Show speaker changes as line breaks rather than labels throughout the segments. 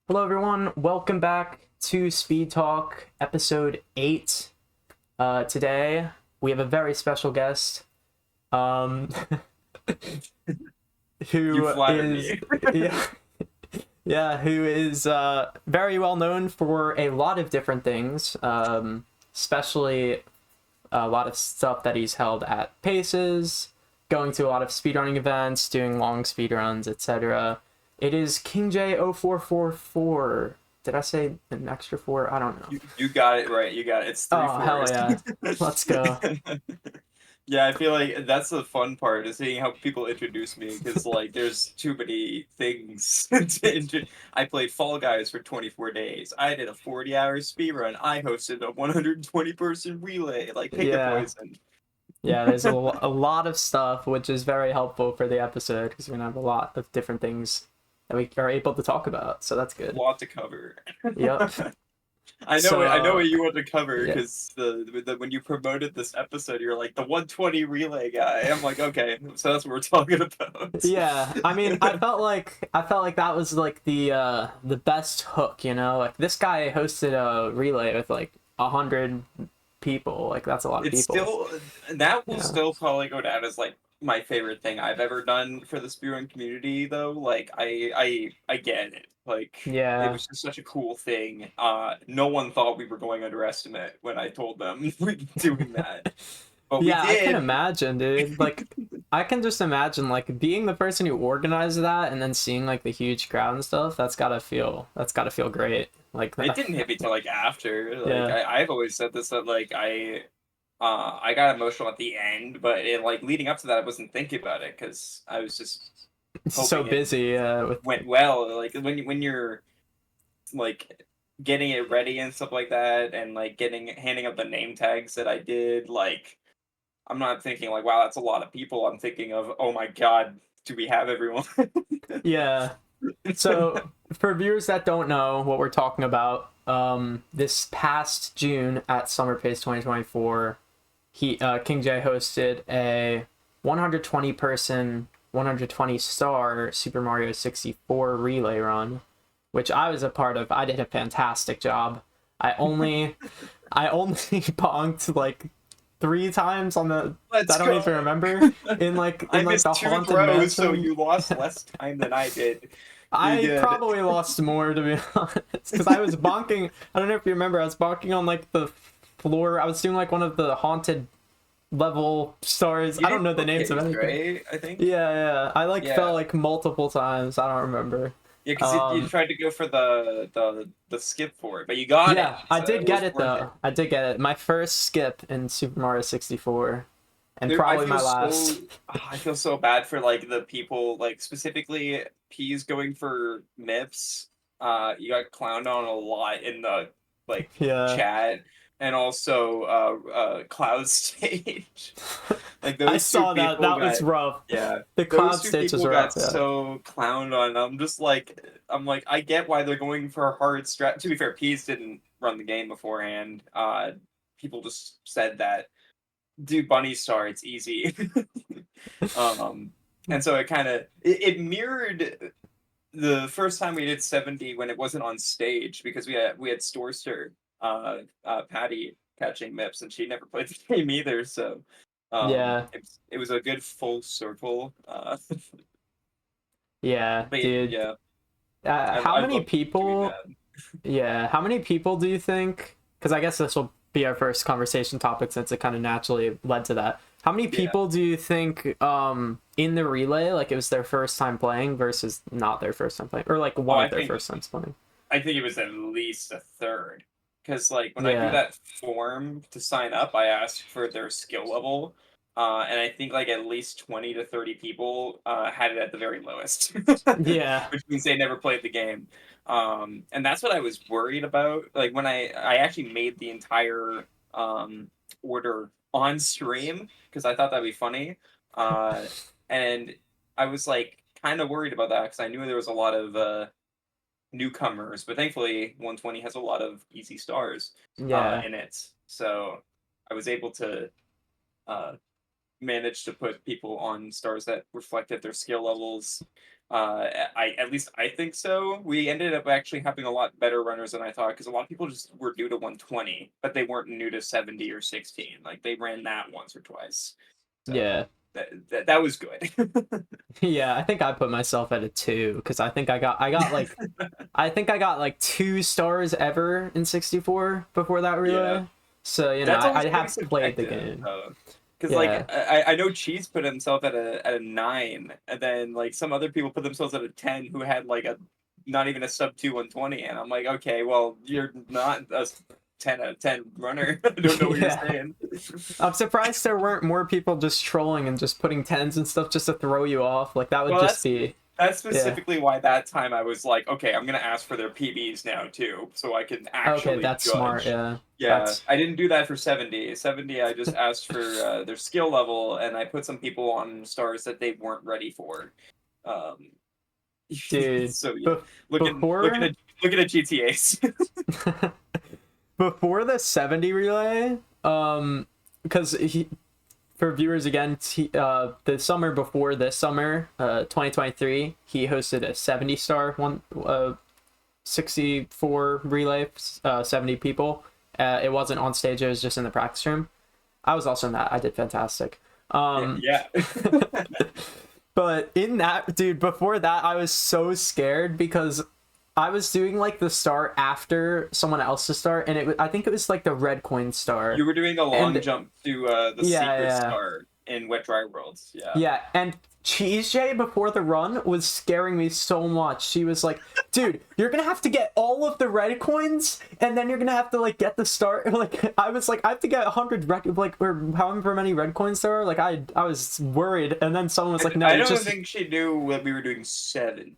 Hello everyone, welcome back to Speed Talk, episode 8. Today, we have a very special guest, who
You flatter
is,
me.
who is very well known for a lot of different things, especially a lot of stuff that he's held at paces, going to a lot of speedrunning events, doing long speedruns, etc. It is KingJ444. Did I say an extra 4? I don't know.
You got it right. You got it. It's three
Oh, hell
fours.
yeah. Let's go.
Yeah, I feel like that's the fun part is seeing how people introduce me because like there's too many things I played Fall Guys for 24 days. I did a 40-hour speedrun. I hosted a 120-person relay. Like pick a
Yeah.
poison.
Yeah, there's a lot of stuff, which is very helpful for the episode because we're going to have a lot of different things that we are able to talk about. So that's good.
Lot to cover.
Yep.
I know
So,
what you want to cover
yeah.
because when you promoted this episode, you're like the 120 relay guy. I'm like, okay, so that's what we're talking about.
Yeah, I mean, I felt like that was like the best hook, you know? Like this guy hosted a relay with like 100 people. Like that's a lot of
It's
people.
still that will
Yeah.
still probably go down as like my favorite thing I've ever done for the speedrun community though. Like I get it. Like it
Yeah.
was just such a cool thing. No one thought we were going underestimate when I told them we were doing that. But we
Yeah, I can
did.
imagine, dude. Like I can just imagine like being the person who organized that and then seeing like the huge crowd and stuff. That's gotta feel great. Like
It
that.
didn't hit me till like after. Like
Yeah.
I've always said this that like I got emotional at the end, but like leading up to that I wasn't thinking about it because I was just
So
hoping it
busy with
went well. Like when you're like getting it ready and stuff like that, and like handing up the name tags that I did, like I'm not thinking like, wow, that's a lot of people. I'm thinking of, oh my god, do we have everyone?
yeah. So for viewers that don't know what we're talking about, this past June at Summer Pace 2024, King J hosted a 120 person, 120 star Super Mario 64 relay run, which I was a part of. I did a fantastic job. I only bonked like 3 times on the
Let's
I don't
go.
even remember in like
I
the
missed 2
haunted
throws, so
mansion.
you lost less time than I did. You're
I
good.
probably lost more to be honest, because I was bonking. I don't know if you remember. I was bonking on like the floor. I was doing like one of the haunted level stars.
You
I
did
don't know the names of
case,
anything.
right? I think.
Yeah. I like fell
Yeah.
like multiple times. I don't remember.
Yeah, because you
Um,
tried to go for the skip for it, but you got it,
yeah, I
so
did
it
get
was
it
worth it.
though. I did get it. My first skip in Super Mario 64, and
There,
probably my last.
I feel so bad for like the people, like specifically P's going for MIPS. You got clowned on a lot in the like
Yeah,
chat, and also Cloud Stage. Like
I
those two
saw that.
people
That
got
was rough.
yeah,
The
those
cloud
two
stage was
people
rough.
got
Yeah.
so clowned on. I'm like I get why they're going for a hard strat. To be fair, P's didn't run the game beforehand. People just said that do bunny star, it's easy. um and so it mirrored the first time we did 70 when it wasn't on stage because we had Storster Patty catching mips and she never played the game either, so
Yeah.
it was a good full circle.
Yeah,
But
dude.
yeah,
How
I
many
love doing
people?
that.
Yeah, how many people do you think? Because I guess this will be our first conversation topic since it kind of naturally led to that. How many
Yeah,
people do you think in the relay, like it was their first time playing versus not their first time playing, or like
oh
one of their first times playing?
I think it was at least a third. Because like when I do
Yeah,
that form to sign up, I ask for their skill level, and I think like at least 20 to 30 people had it at the very lowest,
yeah,
which means they never played the game. And that's what I was worried about. Like when I actually made the entire order on stream because I thought that'd be funny, and I was like kind of worried about that because I knew there was a lot of newcomers, but thankfully 120 has a lot of easy stars
yeah,
in it. So I was able to uh, manage to put people on stars that reflected their skill levels. At least I think so. We ended up actually having a lot better runners than I thought because a lot of people just were new to 120, but they weren't new to 70 or 16. Like they ran that once or twice. So
Yeah.
that was good.
Yeah, I think I put myself at a 2 because I think I got like 2 stars ever in 64 before that
Yeah.
relay. So, you know,
That's always
I
pretty
have played the
subjective,
game.
though. Because
Yeah.
like I know Cheese put himself at a 9, and then like some other people put themselves at a 10 who had like a not even a sub 2 120, and I'm like, okay, well you're not a 10 out of 10 runner. I don't know what you're
Yeah.
saying.
I'm surprised there weren't more people just trolling and just putting 10s and stuff just to throw you off. Like that would
Well,
just be
that's
yeah.
specifically why that time I was like, okay, I'm gonna ask for their PBs now too, so I can
Okay,
actually
that's smart.
judge.
Yeah.
Yeah,
That's
I didn't do that for 70. 70, I just asked for their skill level, and I put some people on stars that they weren't ready for. Um,
dude.
so yeah,
Be-
looking
before
at looking at GTA's.
before the 70 relay, because for viewers again, the summer before this summer, 2023, he hosted a 70 star 64 relay, 70 people. It wasn't on stage; it was just in the practice room. I was also in that. I did fantastic.
Yeah.
But in that, dude, before that, I was so scared because I was doing like the start after someone else's start, and I think it was like the red coin star.
You were doing a long
And
jump to the
yeah,
secret
yeah.
star in Wet Dry Worlds. Yeah.
Yeah, and Cheese J before the run was scaring me so much. She was like, "Dude, you're gonna have to get all of the red coins, and then you're gonna have to like get the start." Like, I was like, "I have to get 100 or however many red coins there are." Like, I was worried, and then someone was like, "No,
I
it's
don't
just
think she knew that we were doing 70.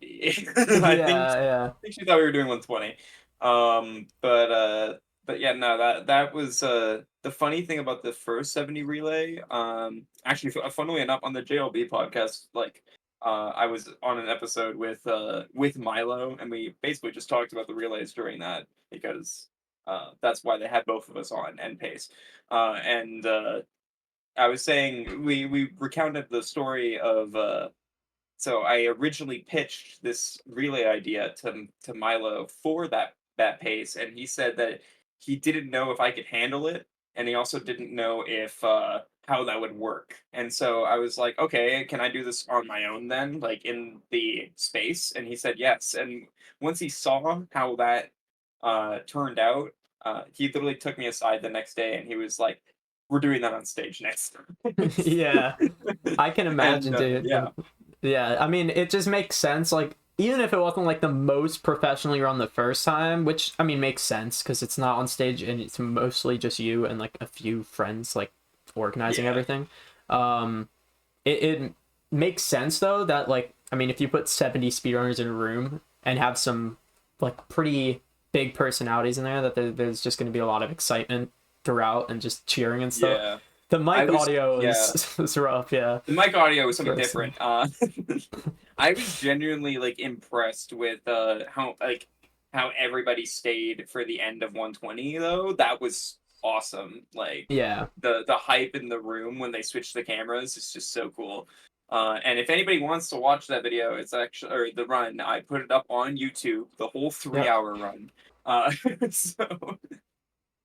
yeah,
I think she thought we were doing 120. But yeah, no, that was the funny thing about the first 70 relay. Actually, funnily enough, on the JLB podcast, like I was on an episode with Milo, and we basically just talked about the relays during that because that's why they had both of us on and Pace. And I was saying we recounted the story of so I originally pitched this relay idea to Milo for that pace, and he said that he didn't know if I could handle it, and he also didn't know if how that would work. And so I was like, okay, can I do this on my own then, like in the space? And he said yes. And once he saw how that turned out, he literally took me aside the next day, and he was like, "We're doing that on stage next time."
yeah." I can
And
imagine, dude.
yeah.
Yeah, I mean, it just makes sense. Like, even if it wasn't like the most professionally run the first time, which I mean makes sense because it's not on stage and it's mostly just you and like a few friends like organizing
Yeah.
everything. It makes sense though that like I mean if you put 70 speedrunners in a room and have some like pretty big personalities in there that there's just going to be a lot of excitement throughout and just cheering and stuff.
Yeah.
The
I
mic
was
audio
yeah.
is rough, yeah.
The mic audio was something
Gross.
different. I was genuinely like impressed with how everybody stayed for the end of 120 though. That was awesome. Like
Yeah.
the hype in the room when they switched the cameras is just so cool. And if anybody wants to watch that video, it's actually or the run. I put it up on YouTube, the whole 3 hour run. So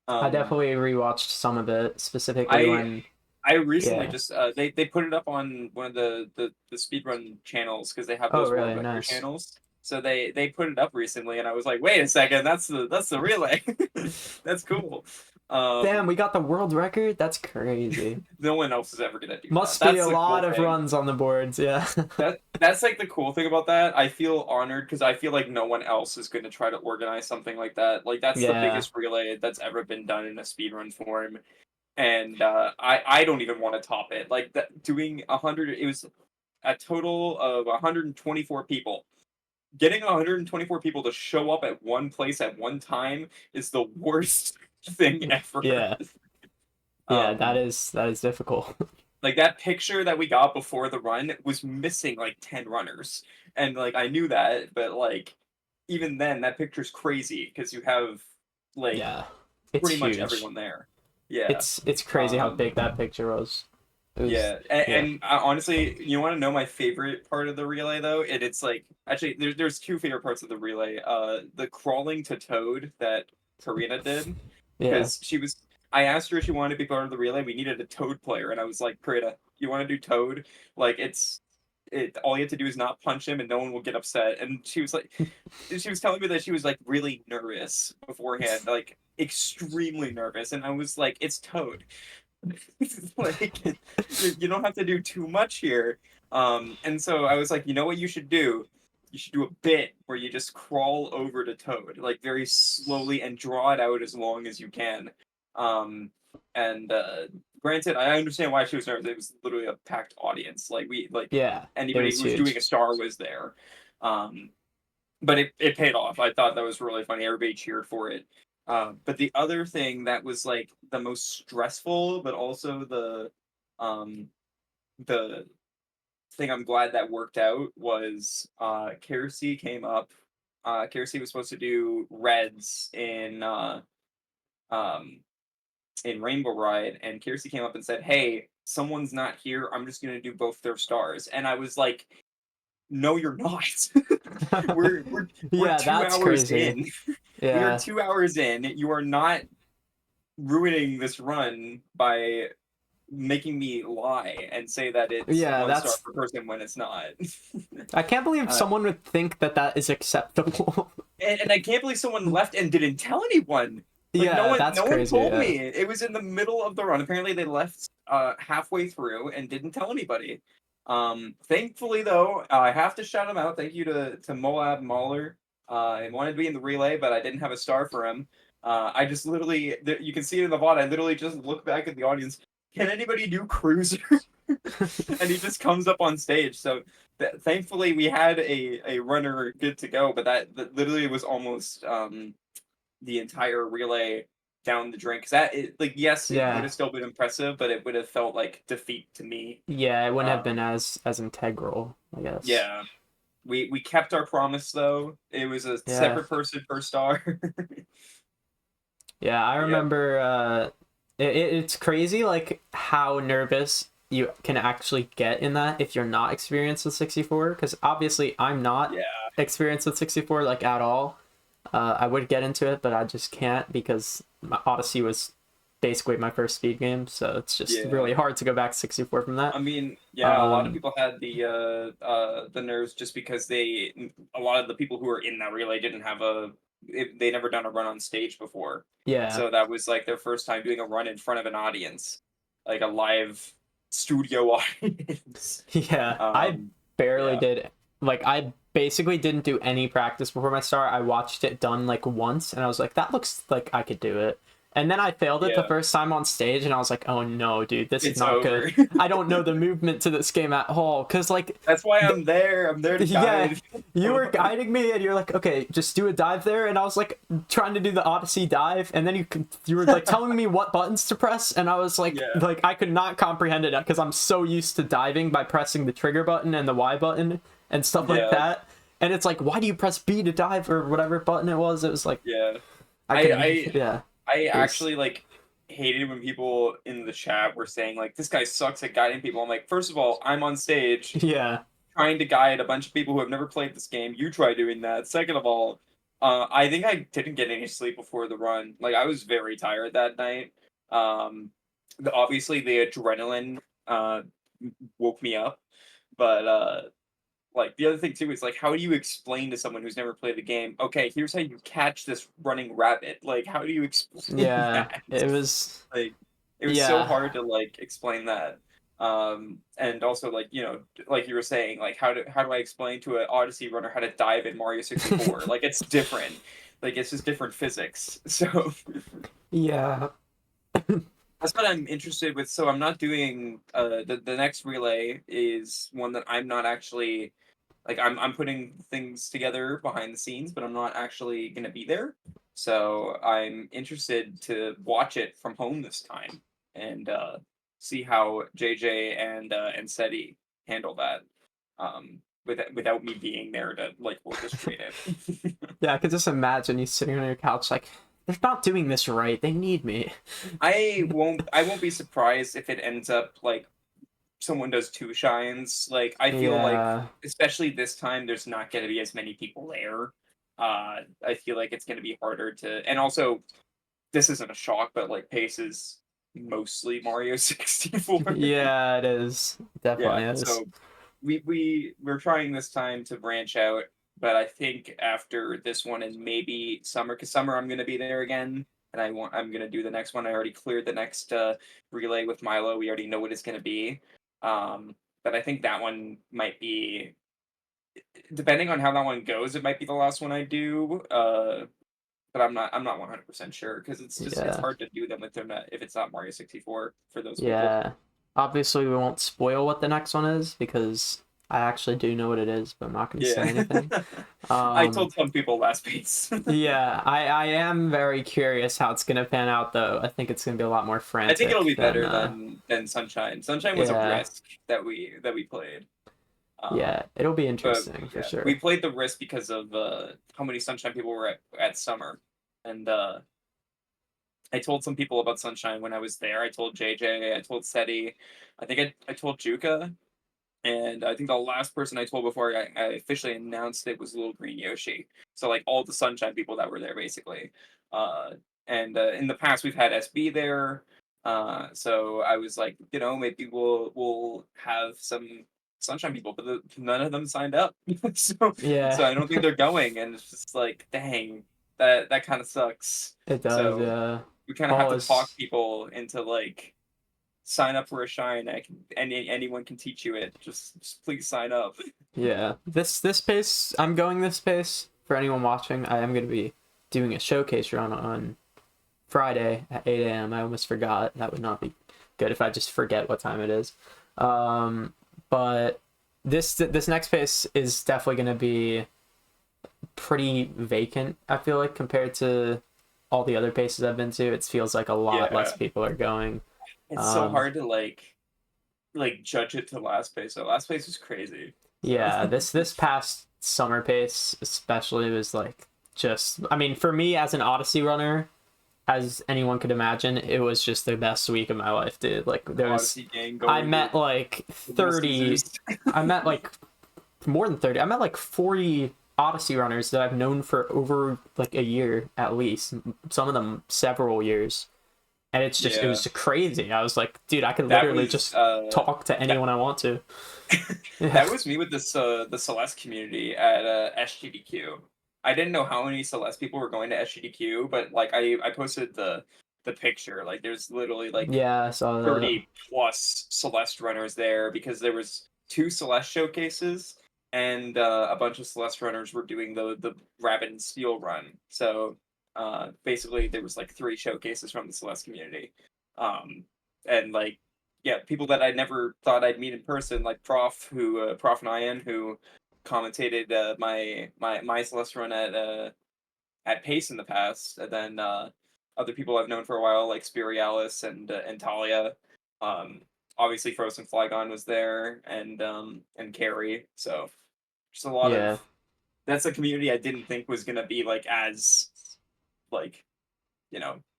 I
um,
definitely rewatched some of it, specifically
I
when
I recently
yeah.
just they put it up on one of the speedrun channels because they have
Oh,
those world
really?
record
Nice.
channels. So they put it up recently, and I was like, wait a second, that's the relay. That's cool.
Damn, we got the world record? That's crazy.
No one else is ever gonna do that.
Must be
That's
a
the
lot
cool
of
thing.
runs on the boards, yeah.
That's like the cool thing about that. I feel honored because I feel like no one else is going to try to organize something like that. Like that's the
Yeah.
biggest relay that's ever been done in a speedrun form, and I don't even want to top it. Like that doing 100, it was a total of 124 people. Getting 124 people to show up at one place at one time is the worst thing ever.
Yeah. Yeah,
Um,
that is difficult.
like that picture that we got before the run was missing like 10 runners, and like I knew that, but like even then that picture's crazy because you have like
Yeah. It's
pretty much
huge.
everyone there. Yeah.
It's crazy how
um
big that picture was. It was,
Yeah, and honestly, you want to know my favorite part of the relay though? It's like actually there's two favorite parts of the relay. The crawling to Toad that Karina did,
yeah.
because I asked her if she wanted to be part of the relay. We needed a Toad player, and I was like, Karina, you want to do Toad? Like all you have to do is not punch him, and no one will get upset. And she was telling me that she was like really nervous beforehand, like extremely nervous, and I was like, it's Toad. Like you don't have to do too much here. And so I was like, you know what you should do? You should do a bit where you just crawl over to Toad, like very slowly, and draw it out as long as you can. Um, and granted, I understand why she was nervous. It was literally a packed audience. Like
Yeah, it
anybody
was
who was doing
huge.
a star was there. Um, but it paid off. I thought that was really funny. Everybody cheered for it. But the other thing that was like the most stressful, but also um, the thing I'm glad that worked out was Kersey came up. Kersey was supposed to do reds um, in Rainbow Ride, and Kersey came up and said, "Hey, someone's not here. I'm just gonna do both their stars." And I was like, "No, you're not. We're
Yeah,
two
that's
hours
crazy.
in. We are
Yeah.
2 hours in. You are not ruining this run by making me lie and say that it's
Yeah,
one star
that's
per person when it's not."
I can't believe
uh,
someone would think that that is acceptable.
and I can't believe someone left and didn't tell anyone. Like
Yeah, that's
no one
crazy.
told
Yeah.
me. It was in the middle of the run. Apparently they left halfway through and didn't tell anybody. Thankfully though, I have to shout him out. Thank you to Moab Mahler. I wanted to be in the relay, but I didn't have a star for him. I just literally, you can see it in the VOD. I literally just look back at the audience. Can anybody do Cruiser? And he just comes up on stage. So thankfully we had a runner good to go, but that literally was almost the entire relay down the drain. Because like, yes, it would
Yeah.
have still been impressive, but it would have felt like defeat to me.
Yeah, it wouldn't have been
Um,
as integral, I guess.
yeah, we kept our promise though. It was a
Yeah.
separate person per star.
Yeah, I
Yep.
remember it's crazy like how nervous you can actually get in that if you're not experienced with 64, because obviously I'm not
Yeah.
experienced with 64 like at all. I would get into it, but I just can't because my Odyssey was basically my first speed game, so it's just
Yeah.
really hard to go back to 64 from that.
I mean, yeah, a lot of
Um,
people had the nerves just because a lot of the people who were in that relay didn't have they never done a run on stage before.
yeah,
So that was like their first time doing a run in front of an audience, like a live studio audience.
yeah, I
Um,
barely
yeah,
did. Like, I basically didn't do any practice before my start. I watched it done like once, and I was like, that looks like I could do it. And then I failed it the
yeah,
first time on stage, and I was like, oh no, dude, this is
it's
not good.
over.
I don't know the movement to this game at all. Because, like,
That's why I'm there. I'm there to
yeah,
guide.
you were guiding me, and you're like, okay, just do a dive there. And I was like trying to do the Odyssey dive, and then you were like telling me what buttons to press, and I was
Yeah,
like I could not comprehend it because I'm so used to diving by pressing the trigger button and the Y button and stuff like
yeah,
that. And it's like, why do you press B to dive or whatever button it was? It was like
yeah.
I
I
can,
I
yeah,
I
it was
actually like hated when people in the chat were saying like this guy sucks at guiding people. I'm like, first of all, I'm on stage
yeah,
trying to guide a bunch of people who have never played this game. You try doing that. Second of all, I think I didn't get any sleep before the run. Like I was very tired that night. Obviously the adrenaline uh woke me up, but like the other thing too is like how do you explain to someone who's never played the game, okay, here's how you catch this running rabbit? Like how do you explain
yeah.
that?
It was
Like it was so
yeah.
hard to like explain that. And also like like you were saying, like how do I explain to an Odyssey runner how to dive in Mario 64? Like it's different. Like it's just different physics. So
Yeah.
that's what I'm interested with. So I'm not doing the next relay is one that I'm not actually like I'm putting things together behind the scenes, but I'm not actually gonna be there. So I'm interested to watch it from home this time and see how JJ and SETI handle that. Without me being there to like orchestrate it.
Yeah, I could just imagine you sitting on your couch like, they're not doing this right. They need me.
I won't be surprised if it ends up like someone does 2 shines. Like, I feel like,
Yeah.
especially this time, there's not going to be as many people there. I feel like it's going to be harder to, and also this isn't a shock, but like pace is mostly Mario 64.
Yeah, it is.
Yeah,
Definitely is.
so we're trying this time to branch out, but I think after this one and maybe summer, because summer I'm gonna be there again, and I'm gonna do the next one. I already cleared the next relay with Milo. We already know what it's gonna be, but I think that one might be, depending on how that one goes, it might be the last one I do. But I'm not 100% sure because it's
Yeah.
hard to do them if they're not, if it's not Mario 64 for those people.
Yeah. Obviously, we won't spoil what the next one is because I actually do know what it is, but I'm not going to say
Yeah.
anything.
I
Um,
told some people last piece.
yeah, I am very curious how it's going to pan out, though. I think it's going to be a lot more
I think it'll
frantic
be
than,
better than Sunshine. Sunshine was a
yeah,
risk that we played.
yeah, it'll be
But
interesting for
yeah, we
sure.
played the risk because of how many Sunshine people were at Summer, and I told some people about Sunshine when I was there. I told JJ, I told Seti, I think I told Juka, and I think the last person I told before I officially announced it was Little Green Yoshi. So like all the Sunshine people that were there basically. Uh, and in the past we've had SB there. So I was like, maybe we'll have some Sunshine people, but none of them signed up. so
Yeah,
so I don't think they're going, and it's just like, dang, that kind of sucks.
it does.
So
Yeah,
we kind of have
Paul
to talk
is.
people into like, sign up for a shine. Anyone can teach you it. Just please sign up.
Yeah, this pace. I'm going this pace for anyone watching. I am going to be doing a showcase run on Friday at 8 a.m. I almost forgot. That would not be good if I just forget what time it is. But this next pace is definitely going to be pretty vacant. I feel like compared to all the other paces I've been to, it feels like a lot less
Yeah,
people are going.
it's so
Um,
hard to like judge it to last pace. So last pace was crazy. So
yeah, this past summer pace especially was like just. I mean, for me as an Odyssey runner, as anyone could imagine, it was just the best week of my life, dude. Like there was,
Odyssey gang
I
going to
met like
the Little
30,
Caesars.
I met like more than 30. I met like 40 Odyssey runners that I've known for over like a year at least. Some of them several years, and it
Yeah,
was crazy. I was like, dude, I could
that
literally
was
just talk to
that
anyone I want to. Yeah,
that was me with this the Celeste community at SGDQ. I didn't know how many Celeste people were going to SGDQ, but like I posted the picture. Like there's literally like
yeah, I saw that.
30 plus Celeste runners there because there was 2 Celeste showcases and a bunch of Celeste runners were doing the Rabbit and Steel run. So basically there was like 3 showcases from the Celeste community. Um, and like, yeah, people that I never thought I'd meet in person, like Prof Nyan, who commentated my Celeste run at Pace in the past, and then other people I've known for a while like Spirialis and Talia. Um, Obviously Frozen Flygon was there, and Carrie. So just a lot
Yeah,
of, that's a community I didn't think was gonna be like as like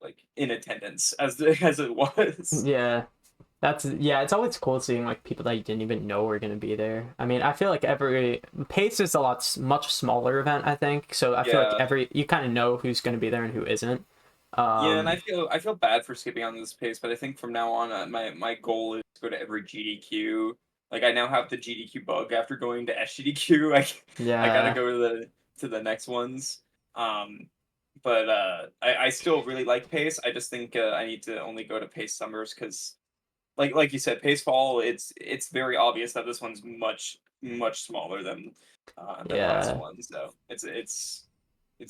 like in attendance as it was.
yeah. That's yeah. It's always cool seeing like people that you didn't even know were gonna be there. I mean, I feel like every Pace is a much smaller event. I think so. I feel like
Yeah.
every you kind of know who's gonna be there and who isn't.
Yeah, and I
Um,
feel I feel bad for skipping on this pace, but I think from now on, my goal is to go to every GDQ. Like I now have the GDQ bug after going to SGDQ. I gotta
yeah,
go to the next ones. Um, but I still really like pace. I just think I need to only go to pace summers because like you said, pace fall. It's very obvious that this one's much smaller than the last
yeah.
one. So it's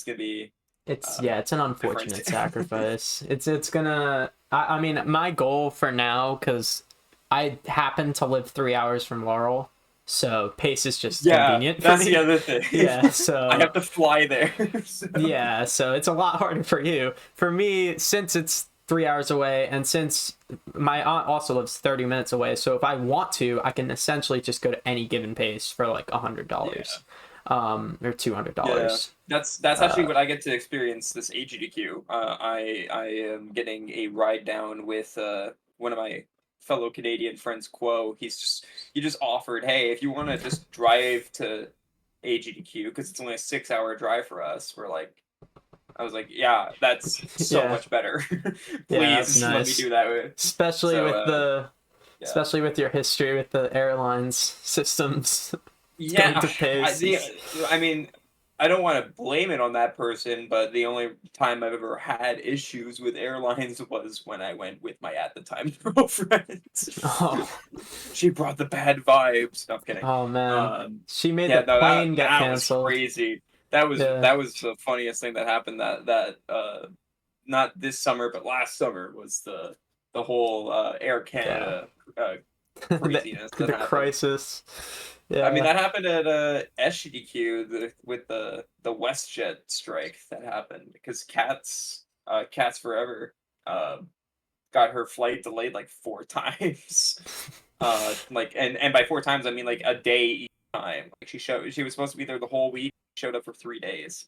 gonna be
It's
uh
yeah. It's an
different.
unfortunate sacrifice. It's gonna. I mean, my goal for now, because I happen to live 3 hours from Laurel, so Pace is just
Yeah,
convenient for
that's the
me.
other thing.
Yeah.
I
So
have to fly there. So.
yeah, so it's a lot harder for you. For me, since it's 3 hours away, and since my aunt also lives 30 minutes away, so if I want to, I can essentially just go to any given pace for like
Yeah,
$100, or
yeah.
$200.
That's actually
Uh,
what I get to experience this AGDQ. I am getting a ride down with one of my fellow Canadian friends, Quo, he just offered, hey, if you want to just drive to AGDQ, because it's only a 6-hour drive for us. I was like, yeah, that's so
Yeah.
much better.
Yeah, that's
Please let me
nice.
do that.
Especially
So,
with the
yeah.
especially with your history with the airlines systems going
Yeah,
to pace.
I mean, I don't want to blame it on that person, but the only time I've ever had issues with airlines was when I went with my at the time girlfriend.
Oh.
She brought the bad vibes. No, I'm kidding.
Oh man. She made
Yeah,
the
no,
plane get
that was
canceled.
crazy.
Yeah.
That was the funniest thing that happened. Not this summer, but last summer was the whole Air
Yeah.
Canada
the,
craziness that
the
happened.
crisis.
I mean,
Yeah.
that happened at SGDQ with the WestJet strike that happened because Cats Forever uh, got her flight delayed like 4 times. And by 4 times I mean like a day each time. Like she was supposed to be there the whole week, showed up for 3 days.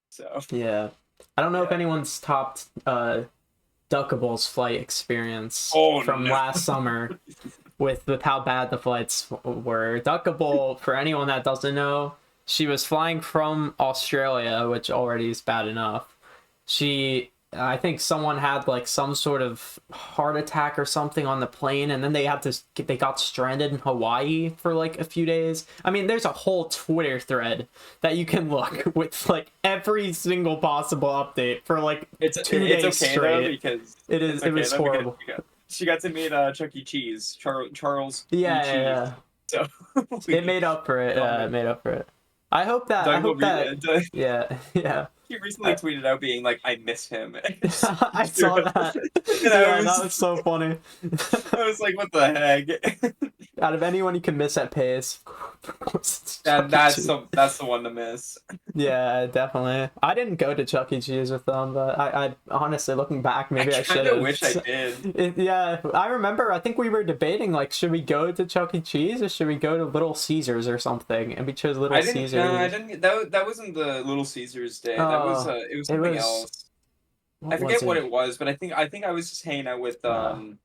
So
Yeah. I don't know if
yeah.
anyone's topped Duckable's flight experience
Oh
from
no.
last summer with how bad the flights were. Duckable, for anyone that doesn't know, she was flying from Australia, which already is bad enough. I think someone had like some sort of heart attack or something on the plane, and then they got stranded in Hawaii for like a few days. I mean, there's a whole Twitter thread that you can look with like every single possible update for like
It's
2 days
okay
straight.
though because
It was horrible.
she got to meet Chuck E. Cheese, Charles
Yeah,
E.
yeah,
Cheese.
yeah.
So
It made up for it. Yeah, it made up for it. I hope that. I hope that. Yeah, yeah.
He recently tweeted out being like, "I miss him."
I saw that. Yeah, that was so funny.
I was like, "What the heck?"
Out of anyone you can miss at pace,
That's the one to miss.
Yeah, definitely. I didn't go to Chuck E. Cheese with them, but I honestly, looking back, maybe I should have.
Wish I did.
Yeah, I remember. I think we were debating like, should we go to Chuck E. Cheese or should we go to Little Caesars or something? And we chose Little Caesars.
No, I didn't. That wasn't the Little Caesars day. That was it was something else. I forget what it was, but I think I was just hanging out with the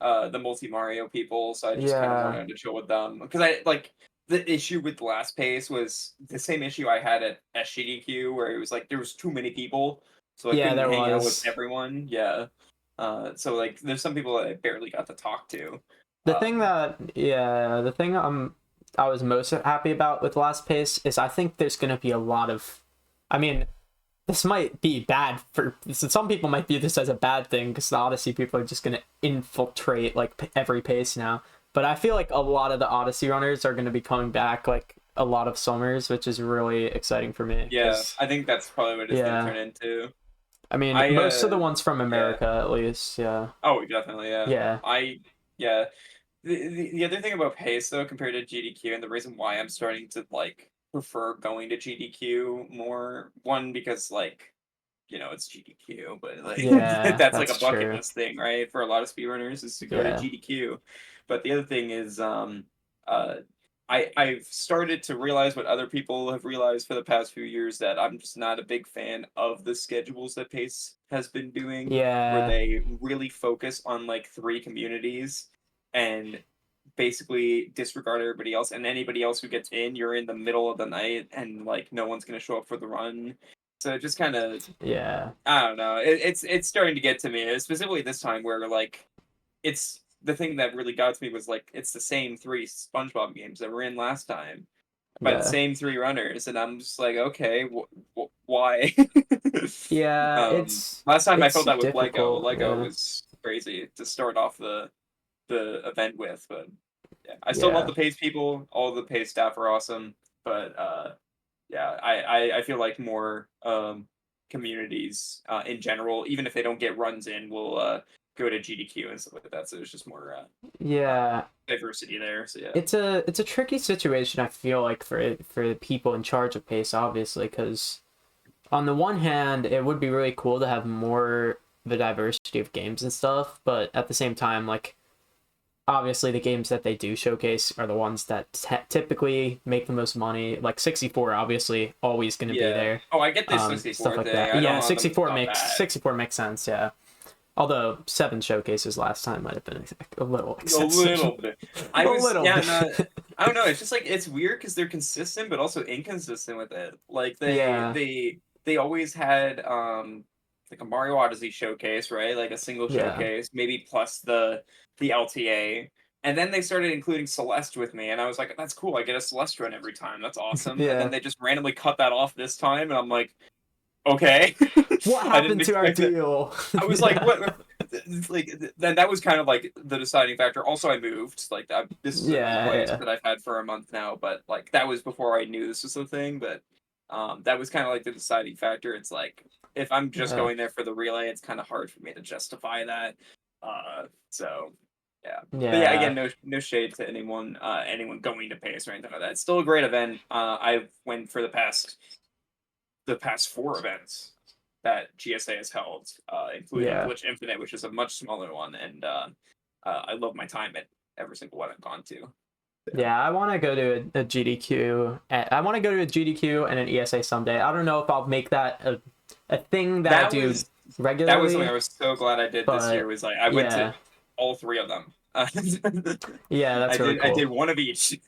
Multi Mario people, so I just kind of wanted to chill with them because I like. The issue with the last pace was the same issue I had at SGDQ, where it was like there was too many people, so I couldn't hang out with everyone. Yeah, so like there's some people that I barely got to talk to.
The thing I was most happy about with last pace is I think there's gonna be a lot of, I mean, this might be bad for some people might view this as a bad thing because the Odyssey people are just gonna infiltrate like every pace now. But I feel like a lot of the Odyssey runners are going to be coming back like a lot of summers, which is really exciting for me.
Yeah, I think that's probably what it's going to turn into.
I mean, most of the ones from America, at least, yeah.
Oh, definitely, yeah.
Yeah.
The other thing about pace, though, compared to GDQ, and the reason why I'm starting to, like, prefer going to GDQ more, one, because, like, you know, it's GDQ, but like that's like a bucket list thing, right? For a lot of speedrunners is to go to GDQ. But the other thing is I've started to realize what other people have realized for the past few years, that I'm just not a big fan of the schedules that Pace has been doing. Where they really focus on like 3 communities and basically disregard everybody else, and anybody else who gets in, you're in the middle of the night and like no one's gonna show up for the run. So it just kind of I don't know. It's starting to get to me, specifically this time where like it's the thing that really got to me was like it's the same 3 SpongeBob games that were in last time by the same 3 runners, and I'm just like, okay, why? Last time I felt that with Lego. Lego was crazy to start off the event with, but yeah, I still love the Pace people. All the Pace staff are awesome, but yeah, I feel like more communities in general, even if they don't get runs in, will go to GDQ and stuff like that. So there's just more diversity there. So yeah,
it's a tricky situation, I feel like, for the people in charge of Pace, obviously, because on the one hand, it would be really cool to have more the diversity of games and stuff, but at the same time, like, obviously the games that they do showcase are the ones that typically make the most money. Like 64, obviously, always going to be there.
Oh, I get this 64
stuff like
thing.
that. Yeah, 64 makes sense. Yeah, Although 7 showcases last time might have been a little
A
excessive.
little bit. I
A
was
little
yeah,
bit.
no, I don't know. It's just like it's weird because they're consistent but also inconsistent with it. Like
Yeah,
they always had like a Mario Odyssey showcase, right? Like a single
yeah,
showcase, maybe plus the LTA. And then they started including Celeste with me, and I was like, "That's cool. I get a Celeste run every time. That's awesome." And then
yeah.
they just randomly cut that off this time, and I'm like, "Okay."
What
I didn't
happened to our
expect that.
deal?
I was like,
Yeah,
what? Like then that was kind of like the deciding factor. Also, I moved. Like this is a new
yeah,
place
yeah,
that I've had for a month now, but like that was before I knew this was a thing. But that was kind of like the deciding factor. It's like if I'm just
yeah,
going there for the relay, it's kind of hard for me to justify that. So yeah, but yeah, again,
yeah.
no shade to anyone going to Pace or anything like that. It's still a great event. I've went for the past 4 events that GSA has held, including
Yeah.
Glitch Infinite, which is a much smaller one, and I love my time at every single one I've gone to. Yeah.
Yeah, I want to go to a GDQ. I want to go to a GDQ and an ESA someday. I don't know if I'll make that a thing that I
That
do
was that was something I
regularly,
was so glad I did this year.
but
Was like I went to
yeah,
all 3 of them.
yeah, that's really
I did
cool.
one of each.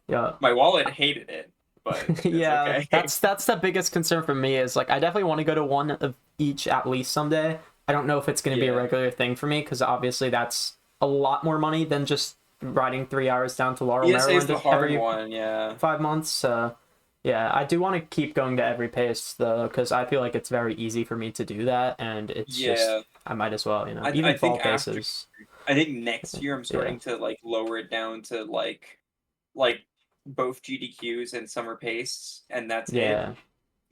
Yeah.
My wallet hated it, but it's
Yeah,
okay.
that's the biggest concern for me is like I definitely want to go to one of each at least someday. I don't know if it's going to be a
Yeah.
regular thing for me because obviously that's a lot more money than just riding 3 hours down to Laurel,
ESA is
Maryland
the hard
every
one. Yeah.
5 months. Yeah, I do want to keep going to every pace though because I feel like it's very easy for me to do that, and it's just
Yeah.
I might as well,
I
even fall
think after
paces.
I think next year I'm
Yeah,
starting to like lower it down to like both GDQs and summer pace, and that's it.
yeah,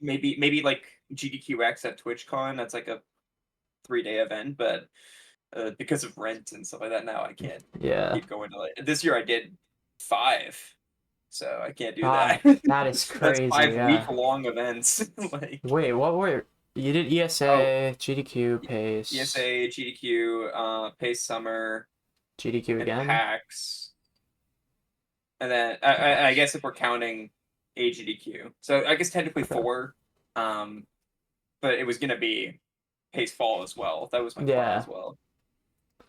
Maybe like GDQX at TwitchCon. That's like a 3-day event, but because of rent and stuff like that, now I can't
yeah.
keep going to like this year. I did 5, so I can't do that.
5. That is
That's
crazy.
5 week
Yeah.
long events. Like
Wait, what were you did
oh,
ESA, GDQ, pace,
ESA, GDQ, Pace Summer,
GDQ
and
again?
PAX. And then I guess if we're counting AGDQ, so I guess technically
Okay.
4, um, but it was gonna be Pace Fall as well. That was my plan
Yeah.
as well.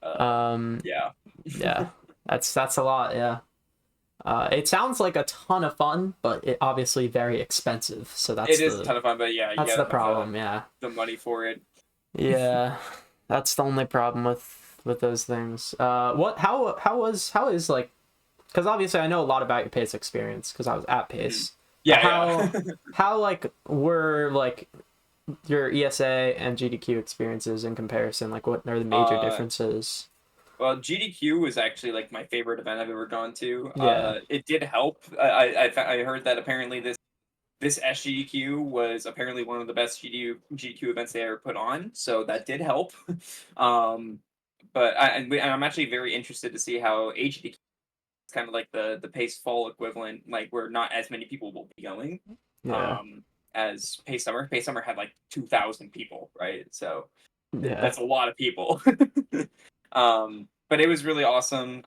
Um.
Yeah,
Yeah. That's a lot. Yeah. It sounds like a ton of fun, but it obviously very expensive. So
it is a ton of fun, but yeah, you
that's the
gotta have
problem. Yeah.
the money for it.
Yeah. That's the only problem with those things. What? How is like? Because obviously I know a lot about your pace experience because I was at
Mhm.
pace. But
Yeah, yeah.
how like were like your ESA and GDQ experiences in comparison? Like, what are the major
uh,
differences?
well, GDQ was actually like my favorite event I've ever gone to.
Yeah,
It did help. I heard that apparently this SGDQ was apparently one of the best GDQ events they ever put on, so that did help. um, but I'm actually very interested to see how HDQ is kind of like the pace fall equivalent, like where not as many people will be going,
yeah,
um, as pace summer. Pace summer had like 2,000 people, right? So
yeah,
that's a lot of people. But it was really awesome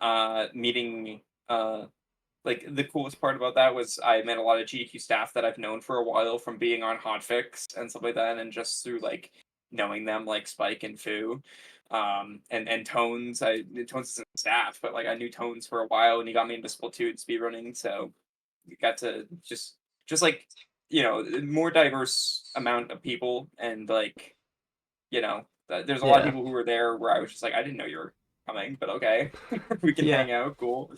meeting like the coolest part about that was I met a lot of GDQ staff that I've known for a while from being on Hotfix and stuff like that, and just through like knowing them, like Spike and Fu, and Tones. Tones isn't staff, but like I knew Tones for a while, and he got me into Splatoon speedrunning, so we got to just like more diverse amount of people, and like there's a lot of
yeah,
people who were there where I was just like I didn't know you were coming, but okay, we can
yeah.
hang out, cool.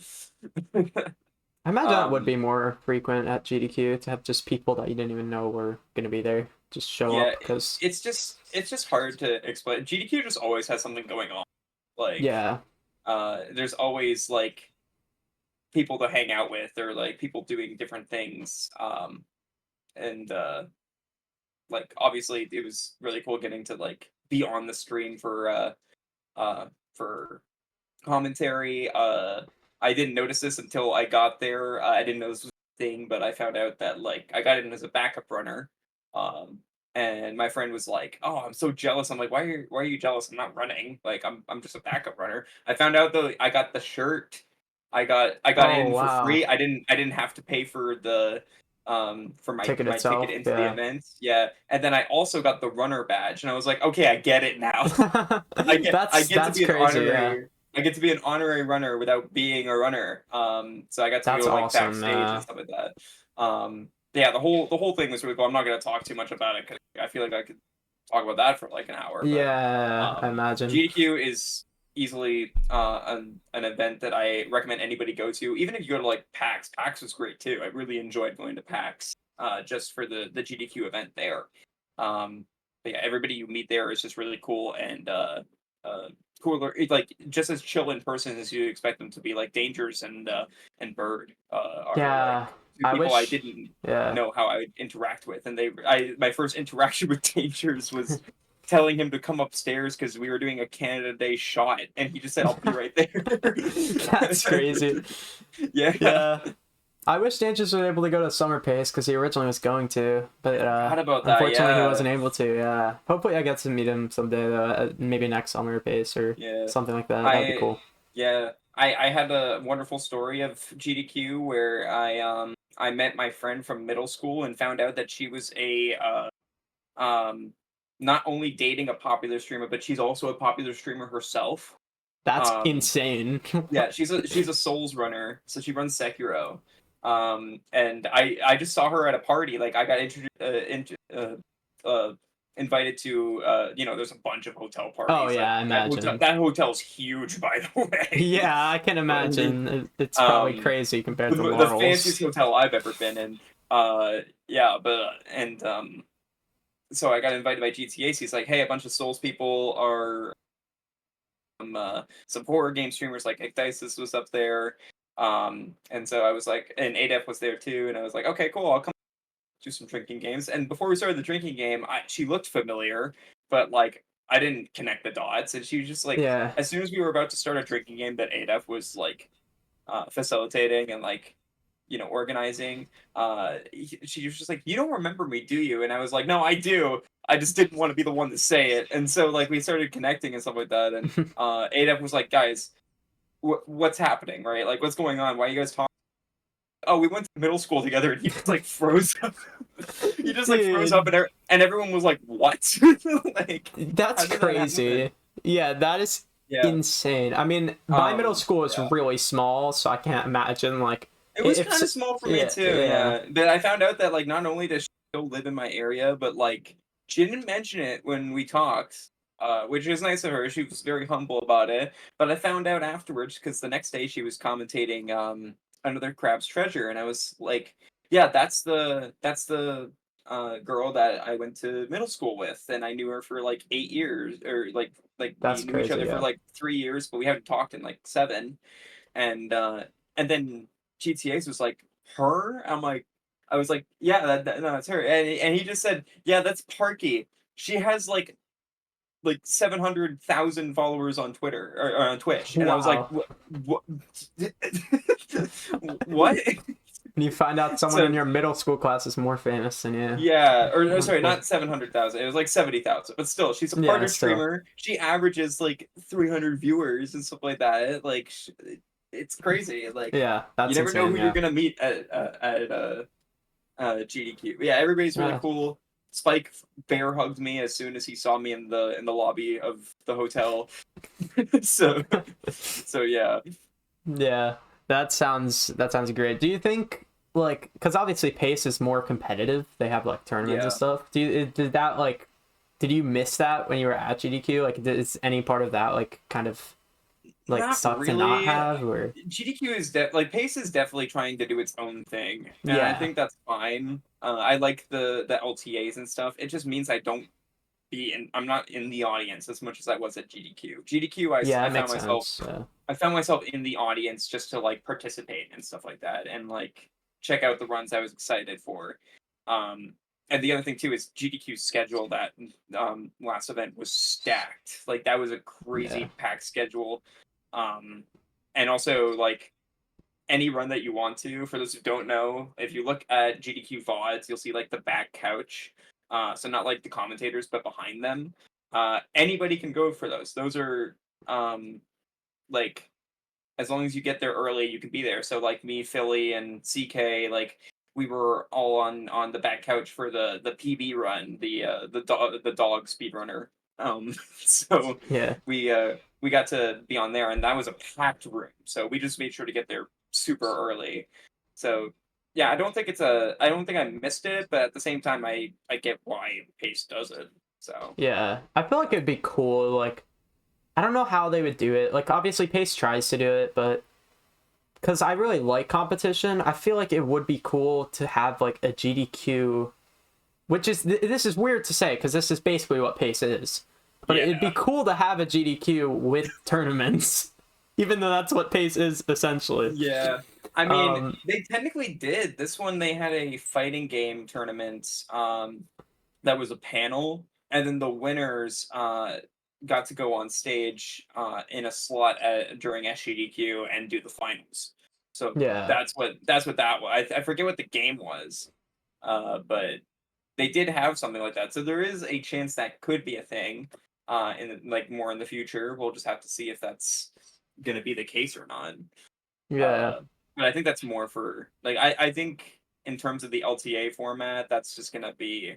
I imagine that would
um
be more frequent at GDQ to have just people that you didn't even know were gonna be there just show
Yeah,
up because
it's just hard to explain. GDQ just always has something going on. Like,
yeah,
there's always like people to hang out with or like people doing different things. And like obviously it was really cool getting to like be on the stream for commentary. I didn't notice this until I got there. I didn't know this was a thing, but I found out that like I got in as a backup runner. Um, and my friend was like, "Oh, I'm so jealous." I'm like, why are you jealous? I'm not running. Like I'm just a backup runner." I found out though I got the shirt. I got
oh
in for
wow,
free. I didn't have to pay for for my
Ticket
my
itself,
ticket into the
yeah.
event. Yeah, and then I also got the runner badge, and I was like, okay, I get it now. I get to
That's
be an
crazy, yeah.
honorary. I get to be an honorary runner without being a runner. So I got to
That's
go like
awesome,
backstage and stuff like that. Yeah, the whole thing was really cool. I'm not gonna talk too much about it because I feel like I could talk about that for like an hour. But
Yeah, I imagine.
GDQ is easily an event that I recommend anybody go to. Even if you go to like PAX, PAX was great too. I really enjoyed going to PAX just for the GDQ event there. But yeah, everybody you meet there is just really cool and cooler. Like just as chill in person as you expect them to be. Like Dangers and Bird are like
Yeah,
two
I
people I
wish.
didn't
Yeah.
know how I would interact with, and my first interaction with Dangers was telling him to come upstairs because we were doing a Canada Day shot, and he just said, "I'll be right there."
That's crazy.
Yeah,
Yeah. I wish Sanchez was able to go to Summer Pace because he originally was going to, but
forgot about that.
unfortunately he
Yeah,
wasn't able to. Yeah. Hopefully I get to meet him someday though. Maybe next Summer Pace or
yeah.
something like that. That'd be
I
cool.
yeah. I had a wonderful story of GDQ where I met my friend from middle school and found out that she was a um not only dating a popular streamer, but she's also a popular streamer herself.
That's
Um,
insane.
Yeah, she's a Souls runner, so she runs Sekiro. And I just saw her at a party. Like I got invited to there's a bunch of hotel
Oh
parties.
yeah, I imagine.
That hotel's huge, by the way.
Yeah, I can
Like,
imagine. It's probably crazy compared to
the fanciest
Laurel's.
hotel I've ever been in. Yeah, but and so I got invited by GTAC. He's like, hey, a bunch of Souls people are some horror game streamers like Ecdysis was up there. And so I was like, and ADEF was there too, and I was like, okay, cool, I'll come do some drinking games. And before we started the drinking game, she looked familiar, but like I didn't connect the dots. And she was just like,
Yeah.
as soon as we were about to start a drinking game that ADEF was like facilitating and like organizing, she was just like, you don't remember me, do you? And I was like, no, I do. I just didn't want to be the one to say it. And so like we started connecting and stuff like that. And ADEF was like, guys, what's happening, right? Like what's going on? Why are you guys talking? Oh, we went to middle school together, and he just like froze up. He just like froze up,
Dude,
and everyone was like, "What?" Like,
that's
how did that happen?
crazy. Yeah, that is
Yeah.
insane. I mean, my middle school is
Yeah.
really small, so I can't imagine like
It was
if
kind of small for me
yeah,
too.
yeah.
Yeah, but I found out that like not only does she still live in my area, but like she didn't mention it when we talked. Which is nice of her. She was very humble about it. But I found out afterwards because the next day she was commentating another Crab's Treasure, and I was like, "Yeah, that's the girl that I went to middle school with, and I knew her for like 8 years, or like we
That's
knew each
crazy,
other for
yeah.
like 3 years, but we haven't talked in like 7." And then GTA's was like, her? I was like, yeah, no, that's her. And he just said, yeah, that's Parky. She has like 700,000 followers on Twitter or on Twitch. And I was like,
Wow.
what? What?
And you find out someone in
So
your middle school class is more famous than you.
yeah, or sorry,
Wonderful.
not 700,000. It was like 70,000. But still, she's a
Yeah,
partner
still.
streamer. She averages like 300 viewers and stuff like that. Like it's crazy. Like
Yeah,
you
that's
never know
insane,
who you're
yeah.
gonna meet at GDQ. Yeah, everybody's really
Yeah.
cool. Spike bear hugged me as soon as he saw me in the lobby of the hotel. so so yeah.
Yeah, that sounds great. Do you think like because obviously Pace is more competitive? They have like tournaments and
Yeah.
stuff. Did that like did you miss that when you were at GDQ? Like, is any part of that like kind of like
Not
suck to not
really.
have or
GDQ is like Pace is definitely trying to do its own thing, and I
yeah
think that's fine. I like the LTAs and stuff. It just means I'm not in the audience as much as I was at GDQ. GDQ,
yeah
I
that
found
makes
myself
sense.
I found myself in the audience just to like participate and stuff like that, and like check out the runs I was excited for. Um, and the other thing too is GDQ's schedule that last event was stacked. Like that was a
Yeah
crazy packed schedule. Um, and also like any run that you want to. For those who don't know, if you look at GDQ VODs, you'll see like the back couch. So not like the commentators, but behind them. Anybody can go for those. Those are like as long as you get there early, you can be there. So like me, Philly, and CK, like we were all on the back couch for the PB run, the dog speedrunner. So
Yeah.
we got to be on there, and that was a packed room. So we just made sure to get there super early. So yeah, I don't think I missed it, but at the same time, I get why Pace does it. So
Yeah. I feel like it'd be cool. Like, I don't know how they would do it. Like, obviously, Pace tries to do it, but because I really like competition, I feel like it would be cool to have like a GDQ, which is this is weird to say because this is basically what Pace is. But it'd be
yeah.
cool to have a GDQ with tournaments, even though that's what Pace is essentially.
Yeah. I mean,
Um,
they technically did. This one they had a fighting game tournament that was a panel, and then the winners got to go on stage in a slot during SGDQ and do the finals. So
yeah,
that's what that was. I forget what the game was. But they did have something like that. So there is a chance that could be a thing in like more in the future. We'll just have to see if that's going to be the case or not.
yeah,
Uh, but I think that's more for like I think in terms of the LTA format, that's just gonna be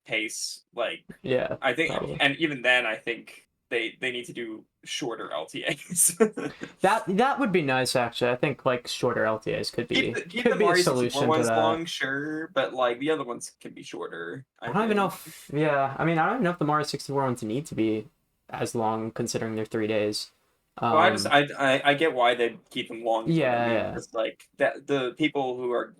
pace. Like
yeah,
I think,
probably.
and even then, I think they need to do shorter LTAs.
That would be nice actually. I think like shorter LTAs
Keep the
could be a
Mario 64
solution to
ones
that.
long, sure, but like the other ones can be shorter.
I
I
don't even know
think.
if yeah. I mean, I don't even know if the Mario 64 ones need to be as long considering they're 3 days.
Well,
Um,
I get why they keep them long for them
yeah,
because like that the people who are